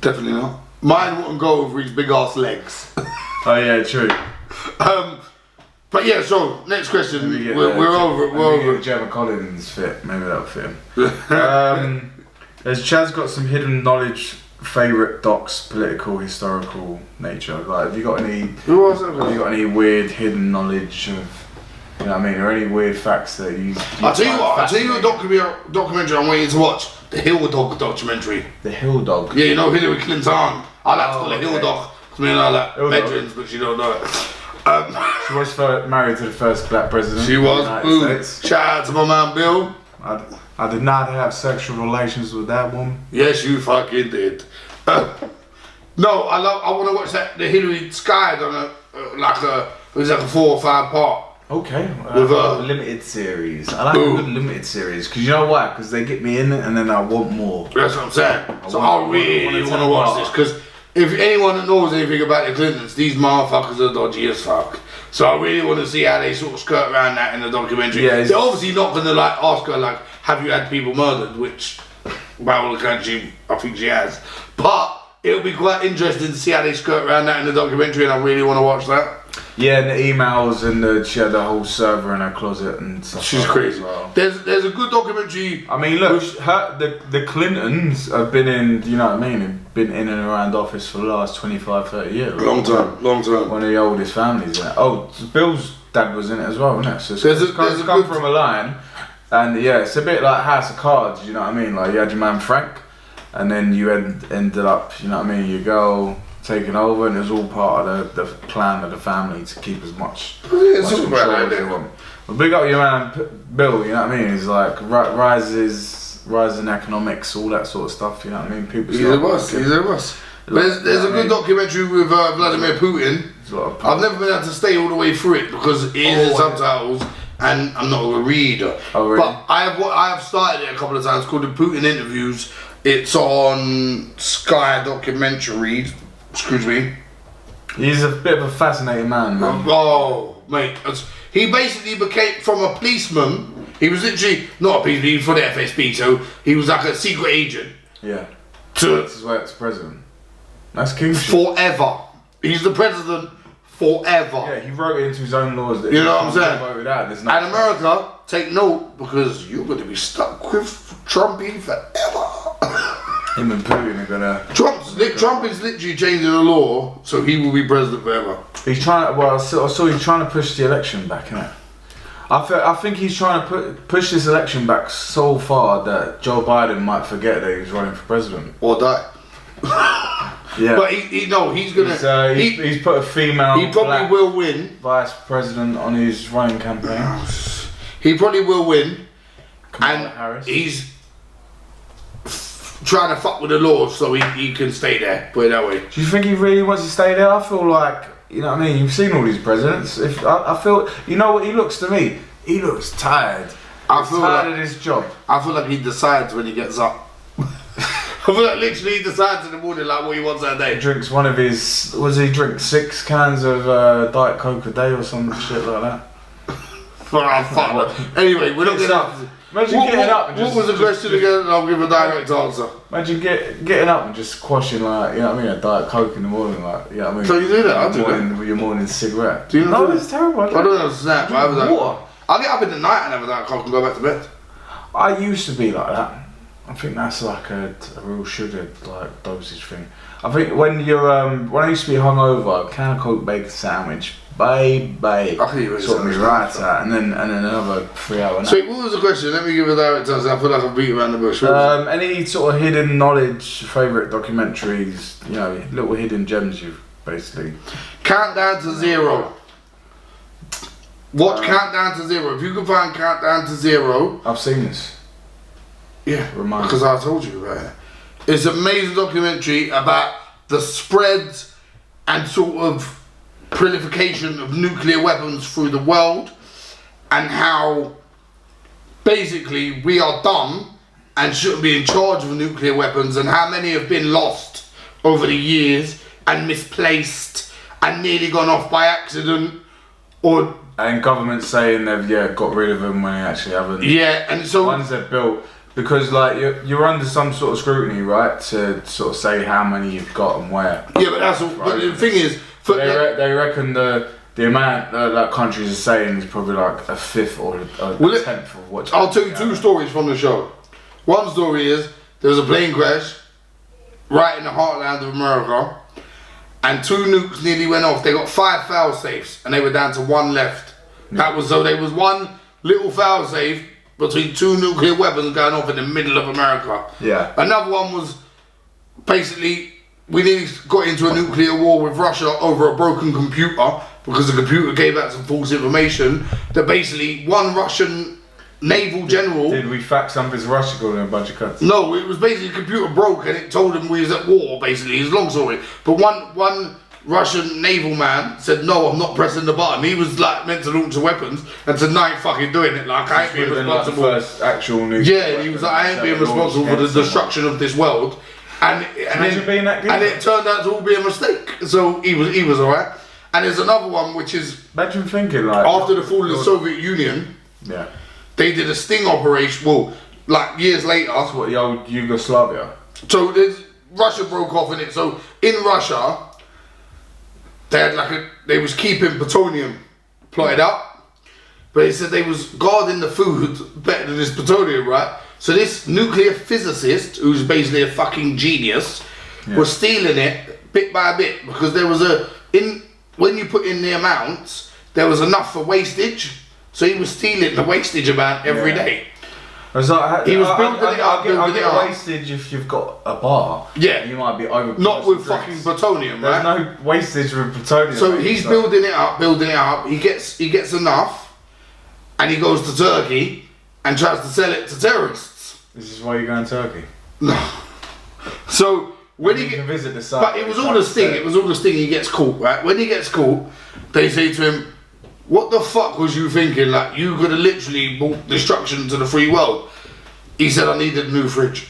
Definitely not. Mine wouldn't go over his big ass legs. Oh yeah, true. But yeah, so next question. We're over it. We're over it. Gemma Collins fit. Maybe that'll fit him. Has Chaz got some hidden knowledge? Favourite docs, political, historical nature. Like, have you got any? Have you got any weird hidden knowledge of? You know what I mean? Or any weird facts that you I'll tell you what documentary I'm waiting to watch. The Hill Dog documentary. The Hill Dog? Yeah, you know Hillary Clinton. I like to call it Hill Dog. I mean, I like veterans, but she don't know it. She was married to the first black president. She was. Boom. Shout out to my man Bill. I did not have sexual relations with that woman. Yes, you fucking did. No, I want to watch the Hillary Sky on it was like a 4 or 5 part. Okay, with a limited series. I like a good limited series because you know why? Because they get me in it and then I want more. That's what I'm saying. I really want to watch this because if anyone that knows anything about the Clintons, these motherfuckers are dodgy as fuck. So I really want to see how they sort of skirt around that in the documentary. Yeah, they're obviously not going to like ask her like, have you had people murdered? Which, by all accounts, I think she has. But it'll be quite interesting to see how they skirt around that in the documentary, and I really want to watch that. Yeah, and the emails and she had the whole server in her closet and stuff. She's crazy. Well. There's a good documentary. I mean, look, the Clintons have been in, you know what I mean, have been in and around office for the last 25, 30 years. Long time. One of the oldest families in it. Oh, Bill's dad was in it as well, wasn't it? So there's come from a line. And yeah, it's a bit like House of Cards, you know what I mean? Like you had your man Frank, and then you ended up, you know what I mean, your girl taking over, and it was all part of the plan of the family to keep as much control as they want. But big up your man Bill, you know what I mean? He's like rising economics, all that sort of stuff, you know what I mean? People. He's a boss. There's a good documentary with Vladimir Putin. I've never been able to stay all the way through it because it is in subtitles. And I'm not a reader, really? But I have started it a couple of times. Called the Putin Interviews. It's on Sky Documentaries. Excuse me. He's a bit of a fascinating man. Oh, mate, he basically became from a policeman. He was literally not a policeman. He was for the FSB, so he was like a secret agent. Yeah. This is why it's president. That's kingship. Forever. He's the president. Forever. Yeah, he wrote it into his own laws that you know what I'm saying? Voted out. And America, take note because you're going to be stuck with Trumpy forever. Him and Putin are gonna. Trump is literally changing the law, so he will be president forever. He's trying to. Well, I saw he's trying to push the election back, innit? I think he's trying to push this election back so far that Joe Biden might forget that he's running for president or die. Yeah, but he's gonna. He's put a female. He probably will win. Vice president on his running campaign. He probably will win. Kamala Harris. He's trying to fuck with the law so he can stay there. Put it that way. Do you think he really wants to stay there? I feel like, you know what I mean. You've seen all these presidents. I feel, you know what he looks to me. He looks tired. He's tired of his job. I feel like he decides when he gets up. I feel like literally he decides in the morning like what he wants that day. He drinks one of his. He drink 6 cans of Diet Coke a day or some shit like that? Anyway, we're not getting. Imagine getting up and what was the question again? And I'll give a direct answer. Imagine getting up and just quashing, like, you know what I mean, a Diet Coke in the morning, like, you know what I mean. So you do that? I do that. With your morning cigarette. Do you know? No, it's terrible. I don't have a snack, but I have water. I'll get up in the night and have a Diet Coke and go back to bed. I used to be like that. I think that's like a real sugar like dosage thing. I think when I used to be hungover, a can of Coke bacon sandwich, babe, sort me right out, and then another 3 hour nap. So what was the question? Let me give a direct answer. I feel like I've beat around the bush. Any sort of hidden knowledge, favourite documentaries, you know, little hidden gems you've basically. Countdown to Zero. Watch Countdown to Zero. If you can find Countdown to Zero. I've seen this. Yeah, because I told you about it. It's an amazing documentary about the spread and sort of proliferation of nuclear weapons through the world and how basically we are dumb and shouldn't be in charge of nuclear weapons and how many have been lost over the years and misplaced and nearly gone off by accident and governments saying they've got rid of them when they actually haven't. Yeah, and so ones they've built. Because like you're under some sort of scrutiny, right, to sort of say how many you've got and where. Yeah, but that's all. Right? But the thing is, they reckon the amount that countries are saying is probably like a fifth or a tenth of what. I'll tell you 2 stories from the show. One story is there was a plane crash right in the heartland of America, and 2 nukes nearly went off. They got 5 fail safes, and they were down to 1 left. That was so there was 1 little fail safe between 2 nuclear weapons going off in the middle of America. Yeah. Another one was basically we nearly got into a nuclear war with Russia over a broken computer because the computer gave out some false information that basically 1 Russian naval general. Did we fact something to Russia calling a bunch of cuts? No, it was basically the computer broke and it told him we was at war. Basically, it's a long story. But one Russian naval man said, no, I'm not pressing the button. He was like meant to launch the weapons and said, no, I ain't fucking doing it. Like, I ain't being responsible. Like the first actual news. Yeah, and he was like, I ain't being responsible for the destruction of this world. And it turned out to all be a mistake. So he was alright. And there's another one which is imagine thinking like after the fall of the Soviet Union, yeah, they did a sting operation. Well, like years later. That's what the old Yugoslavia. So Russia broke off in it. So in Russia, they had they was keeping plutonium plotted up, but they said they was guarding the food better than this plutonium, right? So this nuclear physicist, who's basically a fucking genius, was stealing it bit by bit because there was when you put in the amounts, there was enough for wastage. So he was stealing the wastage amount every day. It's like, he was building it up, I get wastage if you've got a bar. Yeah. You might be over. Not with fucking plutonium, right? There's no wastage with plutonium. So he's building it up. He gets enough, and he goes to Turkey and tries to sell it to terrorists. This is why you're going to Turkey. No. So when he can visit the site, but it was all the sting. It was all the sting. He gets caught, right? When he gets caught, they say to him, "What the fuck was you thinking? Like you could have literally brought destruction to the free world." He said, "I needed a new fridge."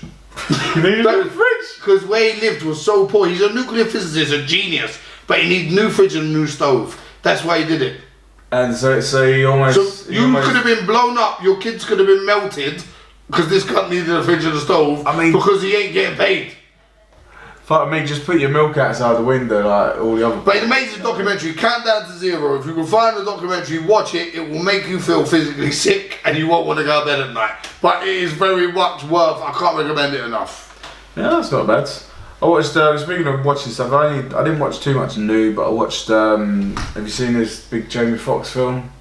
You needed a new fridge? Because where he lived was so poor. He's a nuclear physicist, a genius, but he needed a new fridge and a new stove. That's why he did it. And so he almost. So you could have been blown up. Your kids could have been melted because this cunt needed a fridge and a stove. I mean, because he ain't getting paid. Fuck me, just put your milk outside the window like all the other. But an amazing documentary, Countdown to Zero. If you can find the documentary, watch it. It will make you feel physically sick and you won't want to go to bed at night. But it is very much worth. I can't recommend it enough. Yeah, that's not bad. I watched. Speaking of watching stuff, I didn't watch too much new, but I watched. Have you seen this big Jamie Foxx film?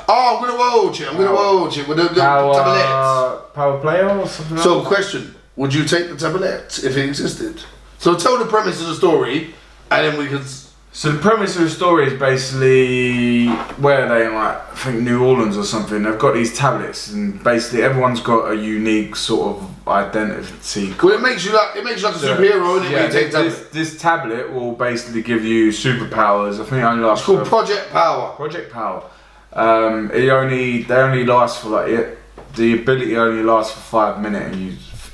Oh, I'm gonna watch it. I'm gonna watch it with the tablets. Power Player or something. So, question: would you take the tablets if it existed? So tell the premise of the story, and then we can. So the premise of the story is basically where they in like I think New Orleans or something. They've got these tablets, and basically everyone's got a unique sort of identity. Well, it makes you like a superhero, isn't it? Yeah, when you take this tablet will basically give you superpowers. I think it only lasts. It's called Project Power. Project Power. They only last for like the ability only lasts for 5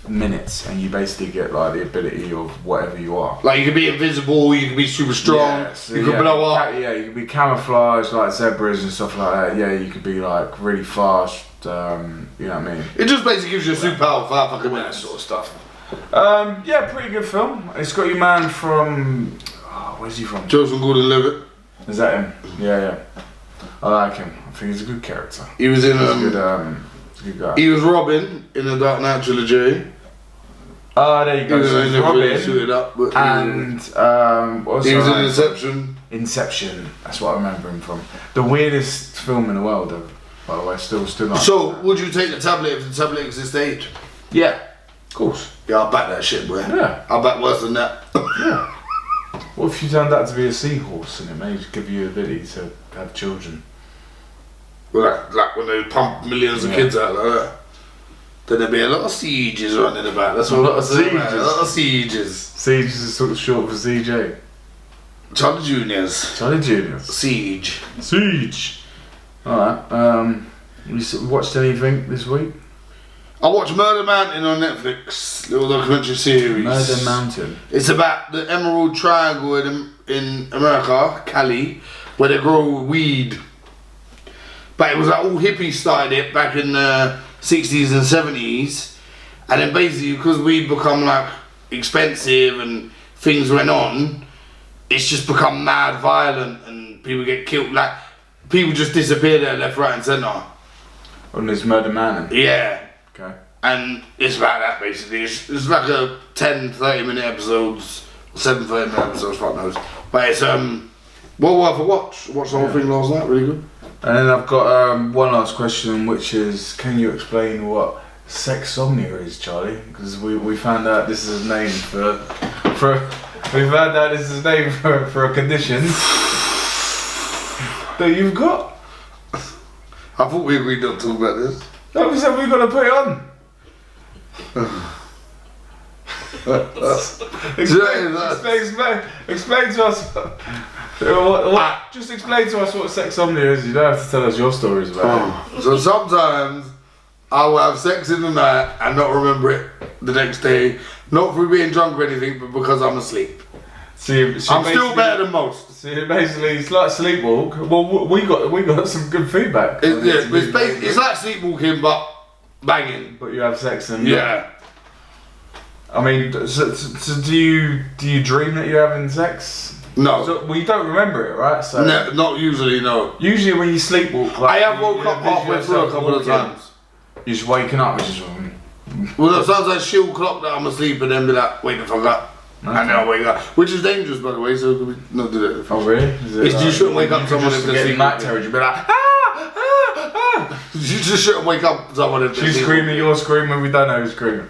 minutes, and you basically get like the ability of whatever you are. Like you can be invisible, you can be super strong, you can blow up. You can be camouflaged like zebras and stuff like that. Yeah, you could be like really fast. You know what I mean? It just basically gives you a superpower for 5 fucking minutes. That sort of stuff. Yeah, pretty good film. It's got your man from. Where's he from? Joseph Gordon-Levitt. Is that him? Yeah. I like him. I think he's a good character. He was in he's a good guy. He was Robin in the Dark Knight trilogy. Oh, there you go. So he's Robin. Really suited up, but and he was in Inception. Inception. That's what I remember him from. The weirdest film in the world, though, by the way. Still not. So, would you take the tablet if the tablet existed? Yeah, of course. Yeah, I'll back that shit, bro. Yeah. I'll back worse than that. Yeah. What if you turned out to be a seahorse and it may give you the ability to have children? Well, like when they pump millions of kids out like that. Then there'd be a lot of sieges running about. That's what a lot of sieges. A lot of sieges. Sieges is sort of short for CJ. Charlie Juniors. Charlie Juniors. Siege. Siege. Alright. You watched anything this week? I watched Murder Mountain on Netflix. Little documentary series. Murder Mountain. It's about the Emerald Triangle in America, Cali, where they grow weed. But it was like all hippies started it back in the 60s and 70s, and then basically because we'd become like expensive and things went on, it's just become mad violent and people get killed, like people just disappear there left, right and centre. On this Murder Mountain? Yeah. Okay. And it's about that basically. It's like a 10-30 minute episodes, 7-30 minute episodes, fuck knows. But it's well worth a watch. Watched the whole thing last night, really good. And then I've got one last question, which is, can you explain what sexsomnia is, Charlie? Because we found out this is a name for a condition that you've got. I thought we agreed not to talk about this. No, we said we've got to put it on. Explain to us. Just explain to us what sexsomnia is. You don't have to tell us your stories about it. So sometimes I will have sex in the night and not remember it the next day. Not for being drunk or anything, but because I'm asleep. I'm still better than most. So basically, it's like sleepwalk. Well, we got some good feedback. It's like sleepwalking, but banging. But you have sex and yeah. I mean, so do you dream that you're having sex? No. Well, you don't remember it, right? So no, not usually, no. Usually when you sleepwalk, I have woke up halfway through a couple of times. You're just waking up, which is well, sometimes she'll clock that I'm asleep and then be like, wake the fuck up. Okay. And then I'll wake up. Which is dangerous, by the way, so we not do that. Oh, really? You shouldn't wake up someone if they're sleeping. Night terror, you'll be like, You just shouldn't wake up someone and she's screaming, you're screaming, we don't know who's screaming.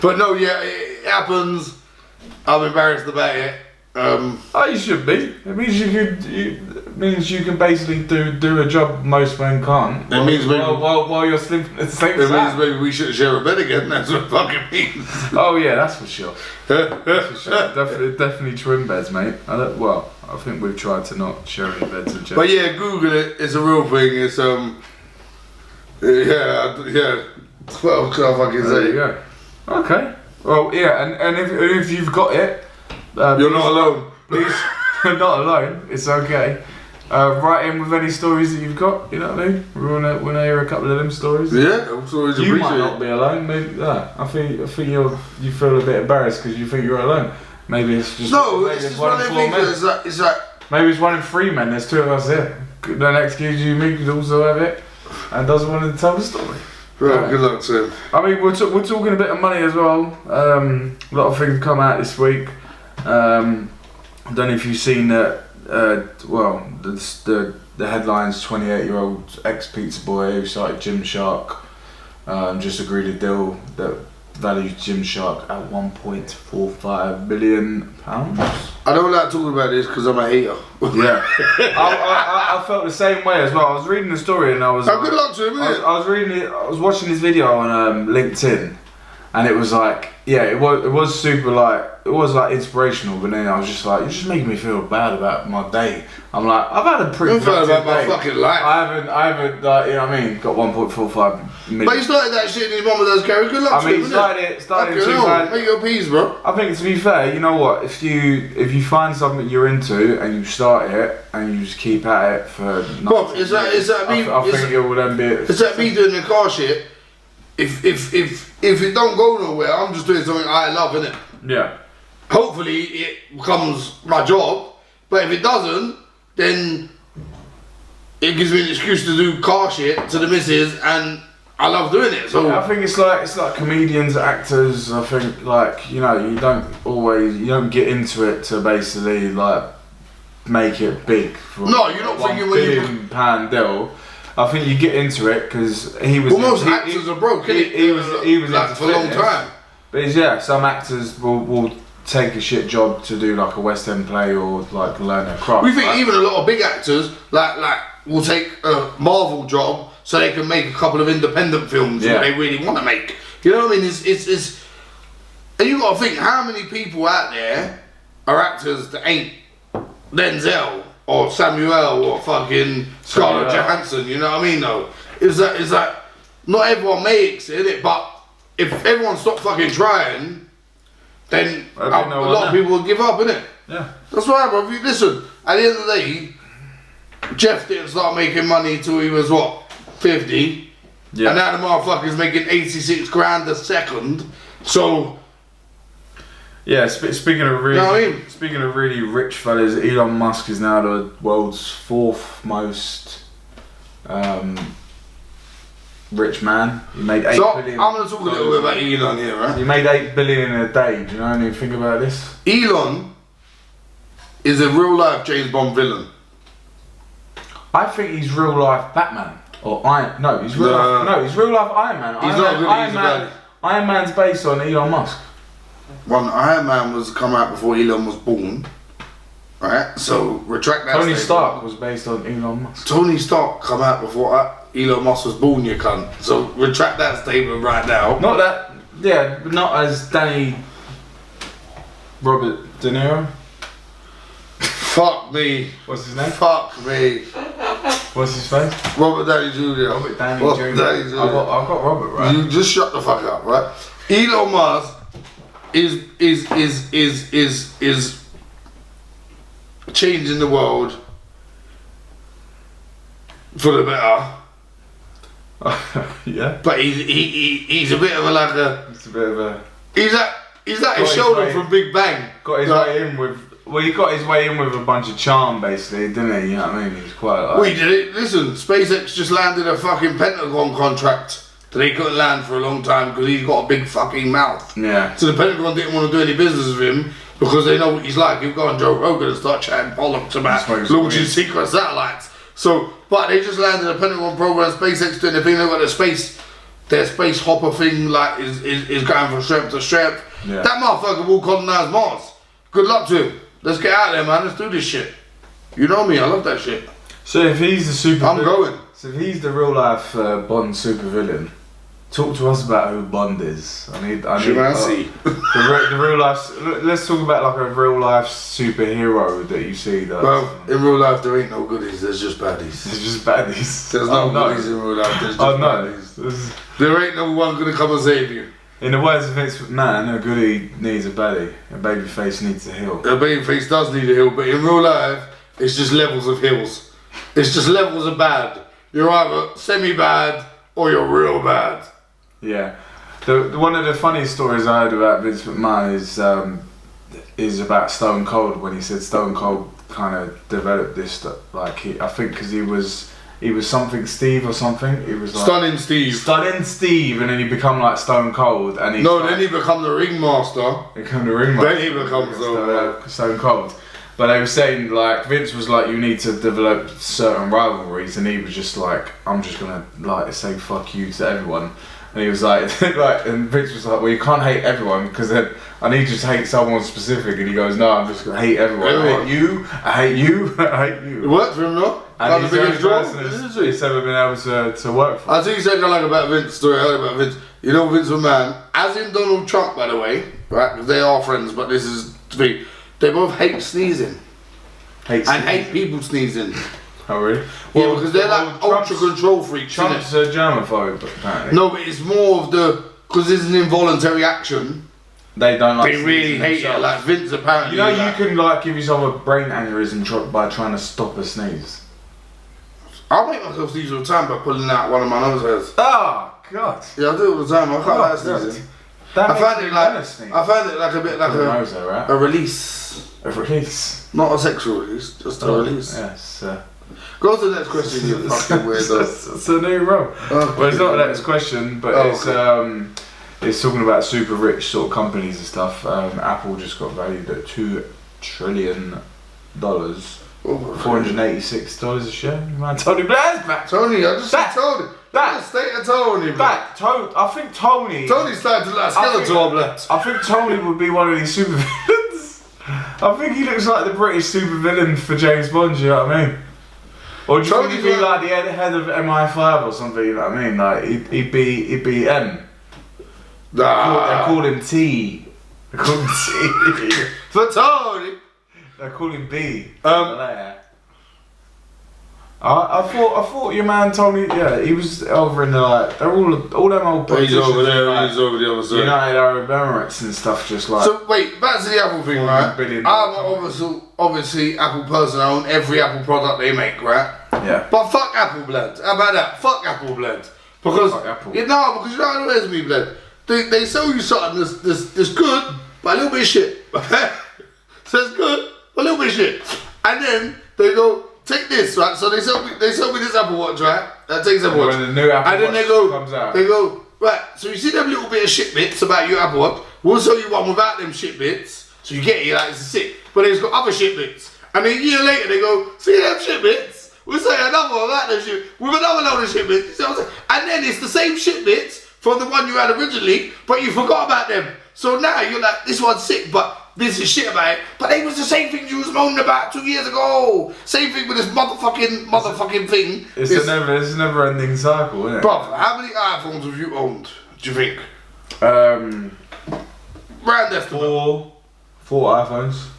But no, yeah, it happens. I'm embarrassed about it. Oh, you should be. It means you can basically do a job most men can't. It means maybe while you're sleeping at the same time. It means maybe we shouldn't share a bed again. That's what it fucking means. Oh yeah, that's for sure. That's for sure. Definitely twin beds, mate. I think we've tried to not share any beds and But yeah, Google it. It's a real thing. It's yeah. What else can I fucking say? There you go. Okay. Well, yeah, and if you've got it, you're not alone. Please, you're not alone. It's okay. Write in with any stories that you've got. You know what I mean? We wanna hear a couple of them stories. Yeah, I'm sorry. You might not be alone. Maybe. Yeah, I think you feel a bit embarrassed because you think you're alone. Maybe it's just it's just one of the things. It's like maybe it's 1 in 3 men. There's 2 of us here. The next kid you meet could also have it and doesn't want to tell the story. Right, good luck to him. I mean, we're talking a bit of money as well. A lot of things come out this week. I don't know if you've seen that. The headlines: 28-year-old ex-pizza boy who started Gymshark just agreed a deal that values Gymshark at £1.45 million. I don't like talking about this because I'm a hater. Yeah, I felt the same way as well. I was reading the story and I was. Good luck to him, innit? I was watching this video on LinkedIn, and it was like, yeah, it was super it was inspirational. But then I was just like, you're just making me feel bad about my day. I'm like, I've had a pretty bad about day. my fucking life. I haven't like, you know what I mean, got 1.45 million. But he started that shit and his mama does carry. Good luck to him, started in 2000. Make your peace, bro. I think, to be fair, you know what? If you find something you're into and you start it and you just keep at it for. Bro, is that me? I think it will then be. Is that me doing the car shit? If it don't go nowhere, I'm just doing something I love, innit? Yeah. Hopefully it becomes my job, but if it doesn't, then it gives me an excuse to do car shit to the missus, and I love doing it. So I think it's like comedians, actors. I think you don't get into it to basically make it big. No, you're not thinking when you £1 billion deal. I think you get into it because he was. Well, most actors are broke. He was like for a long time. But some actors will take a shit job to do like a West End play or learn their craft. We think even a lot of big actors will take a Marvel job so they can make a couple of independent films that they really want to make. You know what I mean? It's and you got to think how many people out there are actors that ain't Denzel or Samuel or fucking Scarlett Johansson. You know what I mean? Though is that not everyone makes it, but if everyone stopped fucking trying, then a lot of people will give up, innit? Yeah. That's right, bro. Listen, at the end of the day, Jeff didn't start making money till he was 50. Yeah. And now the motherfucker's making 86 grand a second. So yeah, speaking of really, you know what I mean? Speaking of really rich fellas, Elon Musk is now the world's 4th most rich man. He made 8 billion. I'm gonna talk a little bit about Elon here, right? He made 8 billion in a day. Do you know anything about this? Elon is a real life James Bond villain. I think he's real life Batman or Iron. No, he's real life. No, he's real life Iron Man. Iron Man's based on Elon Musk. Iron Man was come out before Elon was born. Right, so retract that. Tony Stark was based on Elon Musk. Tony Stark come out before Elon Musk was born, you cunt. So retract that statement right now. Not that, yeah, but not as Robert De Niro. Fuck me. What's his name? Fuck me. What's his face? Robert Downey Jr. Robert Downey Jr. I've got Robert right. You just shut the fuck up, right? Elon Musk is changing the world for the better. Yeah. But he's a bit of he's like his shoulder from Big Bang. Got his way in with. Well, he got his way in with a bunch of charm, basically, didn't he? You know what I mean? He's quite We did it. Listen, SpaceX just landed a fucking Pentagon contract that he couldn't land for a long time because he's got a big fucking mouth. Yeah. So the Pentagon didn't want to do any business with him because they know what he's like. He'll go on Joe Rogan and start chatting bollocks about launching secret satellites. So, but they just landed a Pentagon program, SpaceX doing the thing. They've got their space hopper thing, like is going from strength to strength. Yeah. That motherfucker will colonize Mars. Good luck to him. Let's get out there, man. Let's do this shit. You know me, I love that shit. So if he's the super, I'm going. So if he's the real life Bond supervillain, talk to us about who Bond is. I need the real life. Let's talk about like a real life superhero that you see. Well, in real life there ain't no goodies. There's just baddies. There's just baddies. There's no goodies in real life. There's just baddies. There ain't no one gonna come and save you. In the words of Vince McMahon, a goodie needs a baddie. A baby face needs a heel. A baby face does need a heel, but in real life, it's just levels of hills. It's just levels of bad. You're either semi-bad or you're real bad. Yeah. One of the funniest stories I heard about Vince McMahon is about Stone Cold, when he said Stone Cold kind of developed this stuff. Like I think because he was something Steve or something. He was like Stunning Steve, and then he become like Stone Cold, and he then he become the ringmaster. Then he becomes Stone Cold. But they were saying like Vince was like, you need to develop certain rivalries, and he was just like, I'm just gonna like say fuck you to everyone. And he was like, and Vince was like, well, you can't hate everyone because then I need you to hate someone specific. And he goes, no, I'm just gonna hate everyone. I hate you. I hate you. I hate you. It worked for him, though. And he's the biggest person he's ever been able to work for. I'll tell you something I like about Vince. Story I heard about Vince. You know Vince McMahon, as in Donald Trump, by the way, right? Because they are friends, but this is to be. They both hate sneezing. Hate people sneezing. Oh really? Well, because they're like ultra control freaks. Trump's a germaphobe, apparently. No, but it's more of because it's an involuntary action. They don't like. They really hate it. Like Vince apparently. You know, you can like give yourself a brain aneurysm by trying to stop a sneeze. I make myself sneeze all the time by pulling out one of my nose hairs. Oh God. Yeah, I do it all the time. I can't like sneezing. I find it like a bit like a release. A release. Not a sexual release, just a release. Yes. Go to the next question, you fucking weirdo. It's a new role. Well, it's not the next question, but it's talking about super rich sort of companies and stuff. Apple just got valued at $2 trillion. $486 a share. Man, Tony Blair's back. Tony, I just said Tony. Back. State of Tony, back. I think Tony. Tony's starting to like Skeletor, blood. I think Tony would be one of these super villains. I think he looks like the British super villain for James Bond. You know what I mean? Or do you think he'd be like the head of MI5 or something? You know what I mean? Like he'd be M. They called him T. They called him T. For Tony. They call him B. I thought your man Tony, yeah, he was over in the like, they're all them old politicians. He's over there, like, he's over the other side. United Arab Emirates and stuff, just like. So wait, back to the Apple thing, right? I'm obviously Apple person. I own every Apple product they make, right? Yeah. But fuck Apple, blood. How about that? Fuck Apple, blood. Because fuck Apple. Because you know what it is, me, blood. They sell you something that's good, but a little bit of shit. So it's good, but a little bit of shit, and then they go. Take this, right? So they sell me this Apple Watch, right? That takes Apple Watch. When the new Apple Watch comes out. They go, right, so you see them little bit of shit bits about your Apple Watch, we'll sell you one without them shit bits, so you get it, like it's sick. But then it's got other shit bits. And then a year later they go, see them shit bits? We'll sell you another one without them shit, with another load of shit bits. You see what I'm saying? And then it's the same shit bits from the one you had originally, but you forgot about them. So now you're like, this one's sick, but this is shit about it. But they was the same thing you was moaning about 2 years ago. Same thing with this motherfucking thing. It's a never ending cycle, isn't it? Bro, how many iPhones have you owned, do you think? Round estimate. Four iPhones.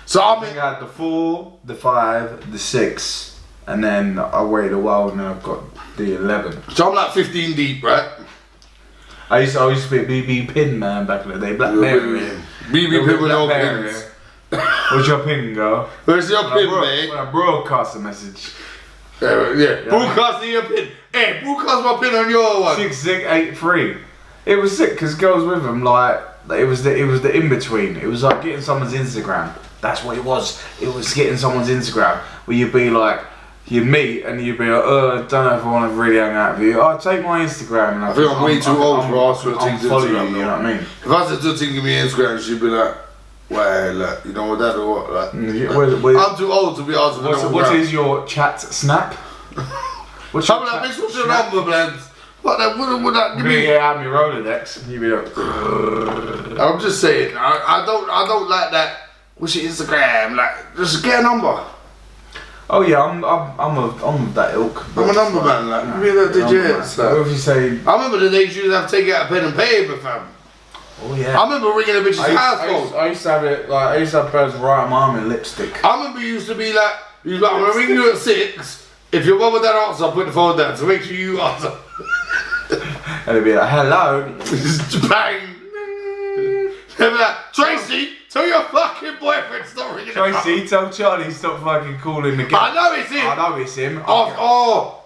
So I think I had the 4, the 5, the 6, and then I waited a while and then I've got the 11. So I'm like 15 deep, right? I used to be a BB pin man back in the day. Blackberry. BB pin with no pins. What's your pin, girl? Where's your pin, mate? When I broadcast a message. Yeah. Broadcasting your pin. Hey, broadcast my pin on your one. 6683. It was sick because girls with them, like, it was the in between. It was like getting someone's Instagram. That's what it was. It was getting someone's Instagram where you'd be like, you meet and you'd be like, I don't know if I want to really hang out with you. Oh, take my Instagram. And I think I'm way too old for us to take Instagram. You know what I mean? If I said to her, give me Instagram, she'd be like, Well, look, you know what that or what? Like, I'm too old to be asked for What is your chat snap? What's your chat bitch, what's your number, man? What that would that give me? Get out my Rolodex. You be like, I'm just saying, I don't like that. What's your Instagram? Like, just get a number. Oh yeah, I'm of that ilk. I'm a number man, like, give me the digits. What if you say? I remember the days you used to have to take out a pen and paper, fam. Oh yeah. I remember ringing a bitch's house phone. I used to have it like I used to have birds right on my arm in lipstick. I remember you used to be like, I'm gonna ring you at 6. If your mum or dad answer, I'll put the phone down. So make sure you answer. And it'd be like, hello. Just bang. They'd be like, Tracy, tell your fucking boyfriend stop ringing the phone. Tracy, tell Charlie stop fucking calling the guy. I know it's him. I know it's him.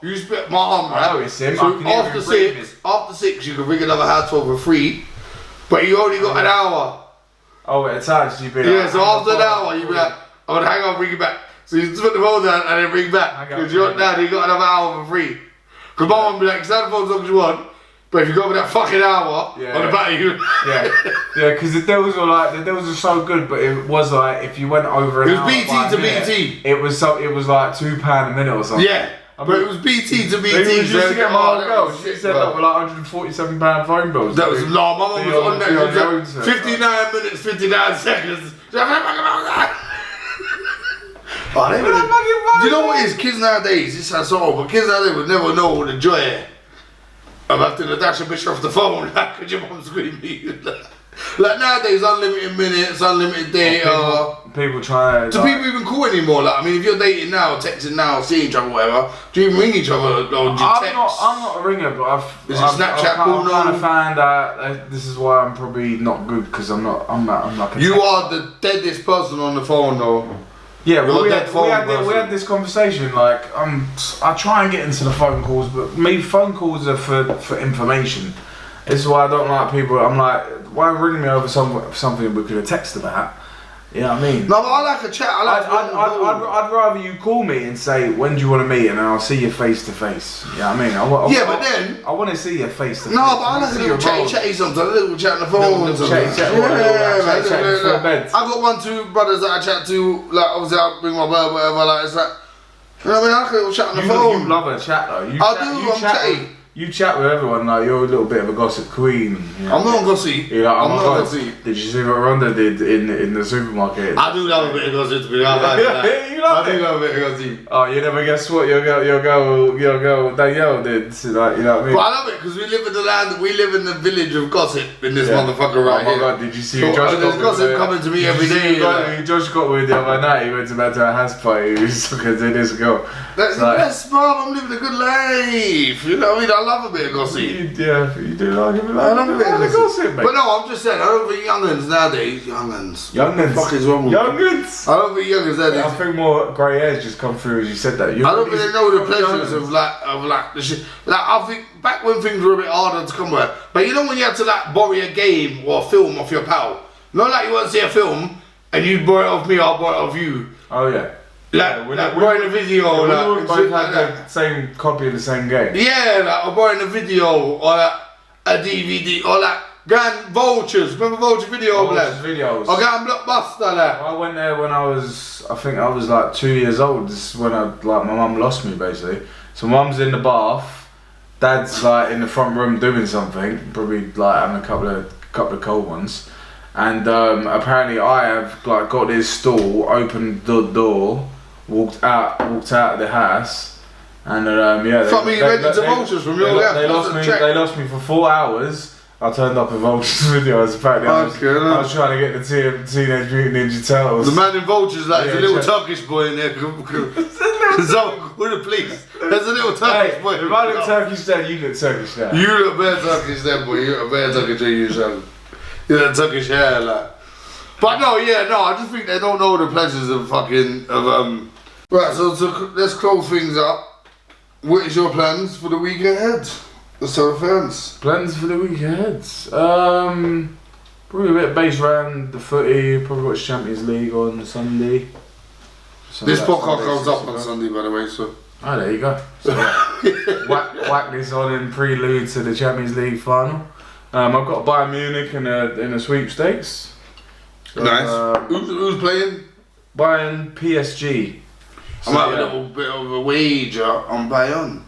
You spit my arm, right? I know it's him. So after 6, you can ring another house phone for free. But you only got an hour. Oh, at times you'd be like... Yeah, so after an hour, you'd be like, I'm gonna hang on, bring it back. So you just put the phone down and then ring back. Because you're down, you got another hour for free. Because my mum would be like, stand the phone as long as you want, but if you go over that fucking hour, on the back of you... Yeah, because the deals were so good, but it was like, if you went over an hour... It was BT to BT. It was like £2 a minute or something. Yeah. But it was BT to BT. She used to get my old girl. She said that with like £147 phone bills. That was my mum was on that. 59 minutes, 59 seconds. Do you know what it is? Kids nowadays, this sounds so old, but kids nowadays would never know the joy of having to dash a bitch off the phone. Like, could your mum scream at you? Like nowadays, unlimited minutes, unlimited data. People try. Do people even call anymore? Like, I mean, if you're dating now, texting now, seeing each other, whatever, do you even ring each other or do you text? I'm not a ringer, but I've Snapchat call now? I've kind of found out this is why I'm probably not good because I'm like a You are the deadest person on the phone, though. Yeah, we had this conversation. Like, I try and get into the phone calls, but phone calls are for information. This is why I don't like people. I'm like, why ringing me over something we could have texted about? You know what I mean? No, but I like a chat. I'd rather you call me and say, when do you want to meet, and then I'll see you face to face. You know what I mean? I want to see you face to face. No, but I like a little chatty sometimes, a little chat on the phone. I got 1-2 brothers that I chat to, like obviously I bring my bird, whatever, like it's like, you know what I mean? I like a little chat on the phone. You love a chat though. I'm chatty. You chat with everyone like you're a little bit of a gossip queen. You know? I'm not gossip. You're like, I'm not gossip. Did you see what Rhonda did in the supermarket? I do love a bit of gossip to be honest. I do love a bit of gossip. Oh, you never guess what your girl Danielle did. So, like, you know what I mean? But I love it because we live in the land, we live in the village of gossip in this motherfucker right here. Oh my god, did you see Josh there's gossip coming to me every day. Josh got with the other night, he went to a house party, he was talking to this girl. That's the best, bro, I'm living a good life. You know what I mean? I love a bit of gossip. You do like it. I love a bit of gossip, mate. But no, I'm just saying, I don't think young'uns nowadays, young'uns. What the fuck is wrong with young'uns? I don't think young'uns nowadays. I think more grey hairs just come through as you said that. I don't think they know the pleasures of the shit. Like, I think back when things were a bit harder to come with, but you know when you had to like borrow a game or a film off your pal? Not like you want to see a film and you borrow it off me, I'll borrow it off you. Oh yeah. Like borrowing a video, we both had the same copy of the same game. Yeah, like or borrowing a video or like a DVD or like going Vultures. Remember Vulture Video? Videos. Or going Blockbuster. Like. I went there when I think I was like 2 years old. This is when my mum lost me basically. So mum's in the bath, dad's like in the front room doing something, probably like having a couple of cold ones. And apparently I have like got this stool, opened the door, walked out of the house, and fuck me, you went into Vultures from your house. They lost me for 4 hours. I turned up in Vultures videos. Apparently, I was trying to get the Teenage Mutant Ninja Turtles. The man in Vultures, like, there's a little Turkish boy in there. Someone call the police. There's a little Turkish boy. If I look Turkish then, you look Turkish now. You look bare Turkish then, boy. You look bare Turkish then, you son. You look Turkish hair, like. But no, I just think they don't know the pleasures of Right, so let's close things up. What is your plans for the week ahead? Let's tell the fans. Plans for the week ahead? Probably a bit of base round the footy, probably watch Champions League on Sunday. This podcast comes up on Sunday, by the way, so. Oh, there you go. So, whack this on in prelude to the Champions League final. I've got Bayern Munich in a sweepstakes. So, nice. Who's playing? Bayern PSG. So, I'm having a little bit of a wager on Bayern.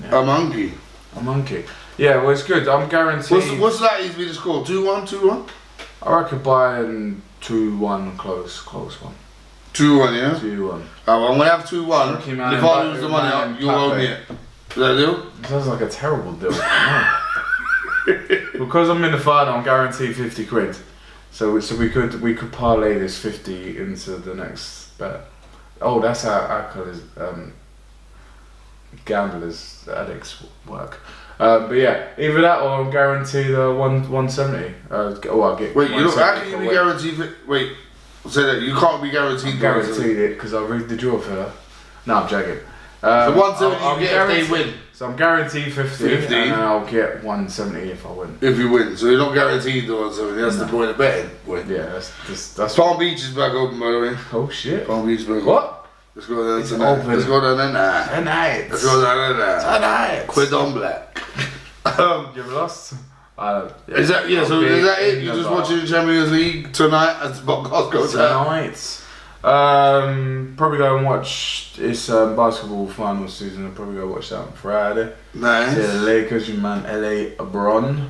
Yeah. A monkey. Yeah, well, it's good. I'm guaranteed. What's that easy to score? 2-1, 2-1? I reckon Bayern 2-1, close one. 2-1, yeah? 2-1. Oh, I'm going to have 2-1. If I lose the money out, you'll own it. Is that a deal? It sounds like a terrible deal. Because I'm in the final, I'm guaranteed 50 quid. So we could parlay this 50 into the next bet. Oh, that's how alcohol gamblers, addicts work. But yeah, either that or I'm guaranteed 170. I'll get. Wait, how can you be guaranteed? Wait, say that you can't be guaranteed. I'm guaranteed it because I read the draw fella. No, I'm joking. So 170 you get if they win. So I'm guaranteed 50 and then I'll get 170 if I win. If you win, so you're not guaranteed the 170. That's the point of betting. Win. Yeah, that's. Palm Beach is back open, by the way. Oh shit. Palm Beach is back open. What? Let's go down tonight. Let's go down tonight. Let's go down tonight. Quid on black. You've lost. Is that it? You're just watching the Champions League tonight as the podcast goes out. Tonight. Probably go and watch this basketball final season. I'll probably go watch that on Friday. Nice. See the Lakers, your man LeBron.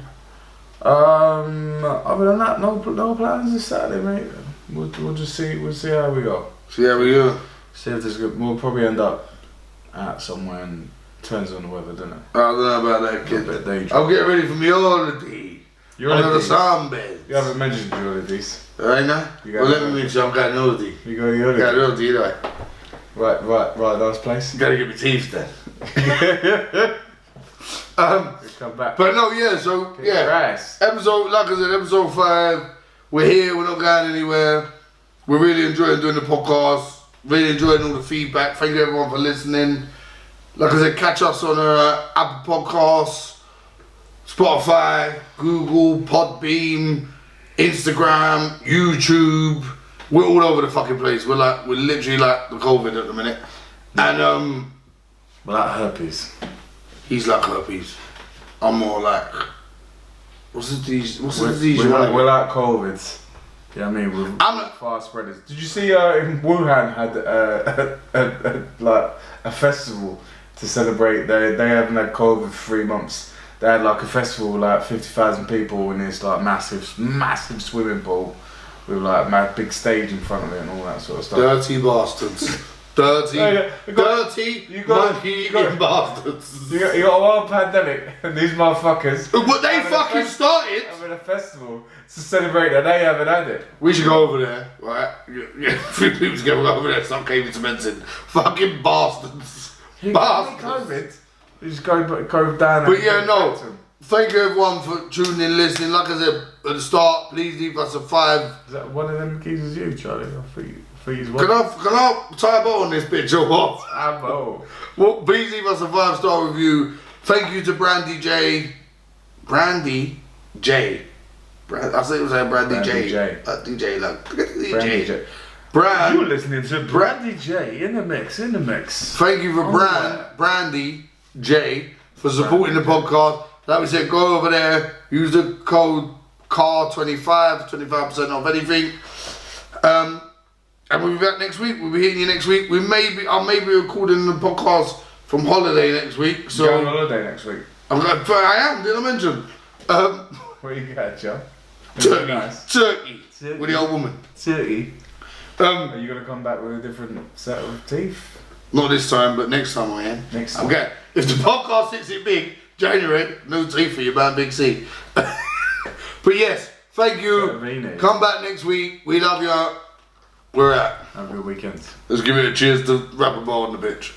Other than that, no plans this Saturday, mate. We'll just see. We'll see how we go. See how we go. See if there's good. We'll probably end up out somewhere and turns on the weather, doesn't it? I don't know about that, kid. I'll get ready for me holiday. You're on the sunbed. You haven't mentioned your holidays. Right now? Well, let me make sure I've got an holiday. You got your holiday? Got an holiday, anyway. Right, nice place. Gotta get my teeth done. Come back. But no, yeah, so, episode, like I said, episode 5, we're here, we're not going anywhere. We're really enjoying doing the podcast, really enjoying all the feedback. Thank you everyone for listening. Like I said, catch us on Apple Podcasts, Spotify, Google, Podbeam, Instagram, YouTube. We're all over the fucking place. We're literally like the COVID at the minute. And we're like herpes. He's like herpes. I'm more like what's the disease? We're like COVID. Yeah, I mean we're fast spreaders. Did you see in Wuhan had like a festival to celebrate? They haven't had COVID for 3 months. They had like a festival with like 50,000 people in this like massive swimming pool with like a big stage in front of it and all that sort of stuff. Dirty bastards. Dirty bastards. You got a world pandemic and these motherfuckers. But they fucking started having a festival to celebrate that they haven't had it. We should go over there, right? Yeah, 3 people together over there, stop caving cementing. Fucking bastards. Bastards. You just go down. But yeah, no. Thank you everyone for tuning in, listening. Like I said at the start, please leave us a 5. Is that one of them keys is you, Charlie? Can I tie a bow on this bitch or what? A bow. Well, please leave us a 5-star review. Thank you to Brandy J. I said it was Brandy J. DJ, like DJ. J. You're listening to Brandy J in the mix. Thank you for Brandy J for supporting the podcast. Like we said, go over there, use the code CAR25, 25% off anything. And we'll be back next week. We'll be hitting you next week. I may be recording the podcast from holiday next week. So you're on holiday next week? I am, did I mention? Where you got, Joe? Turkey. With the old woman. Turkey. Are you going to come back with a different set of teeth? Not this time, but next time I am. Next time. Okay. If the podcast hits it big, January, no teeth for you, man, Big C. But yes, thank you. Come back next week. We love you. We're out. Have a good weekend. Let's give it a cheers to Rapper Bar on the bitch.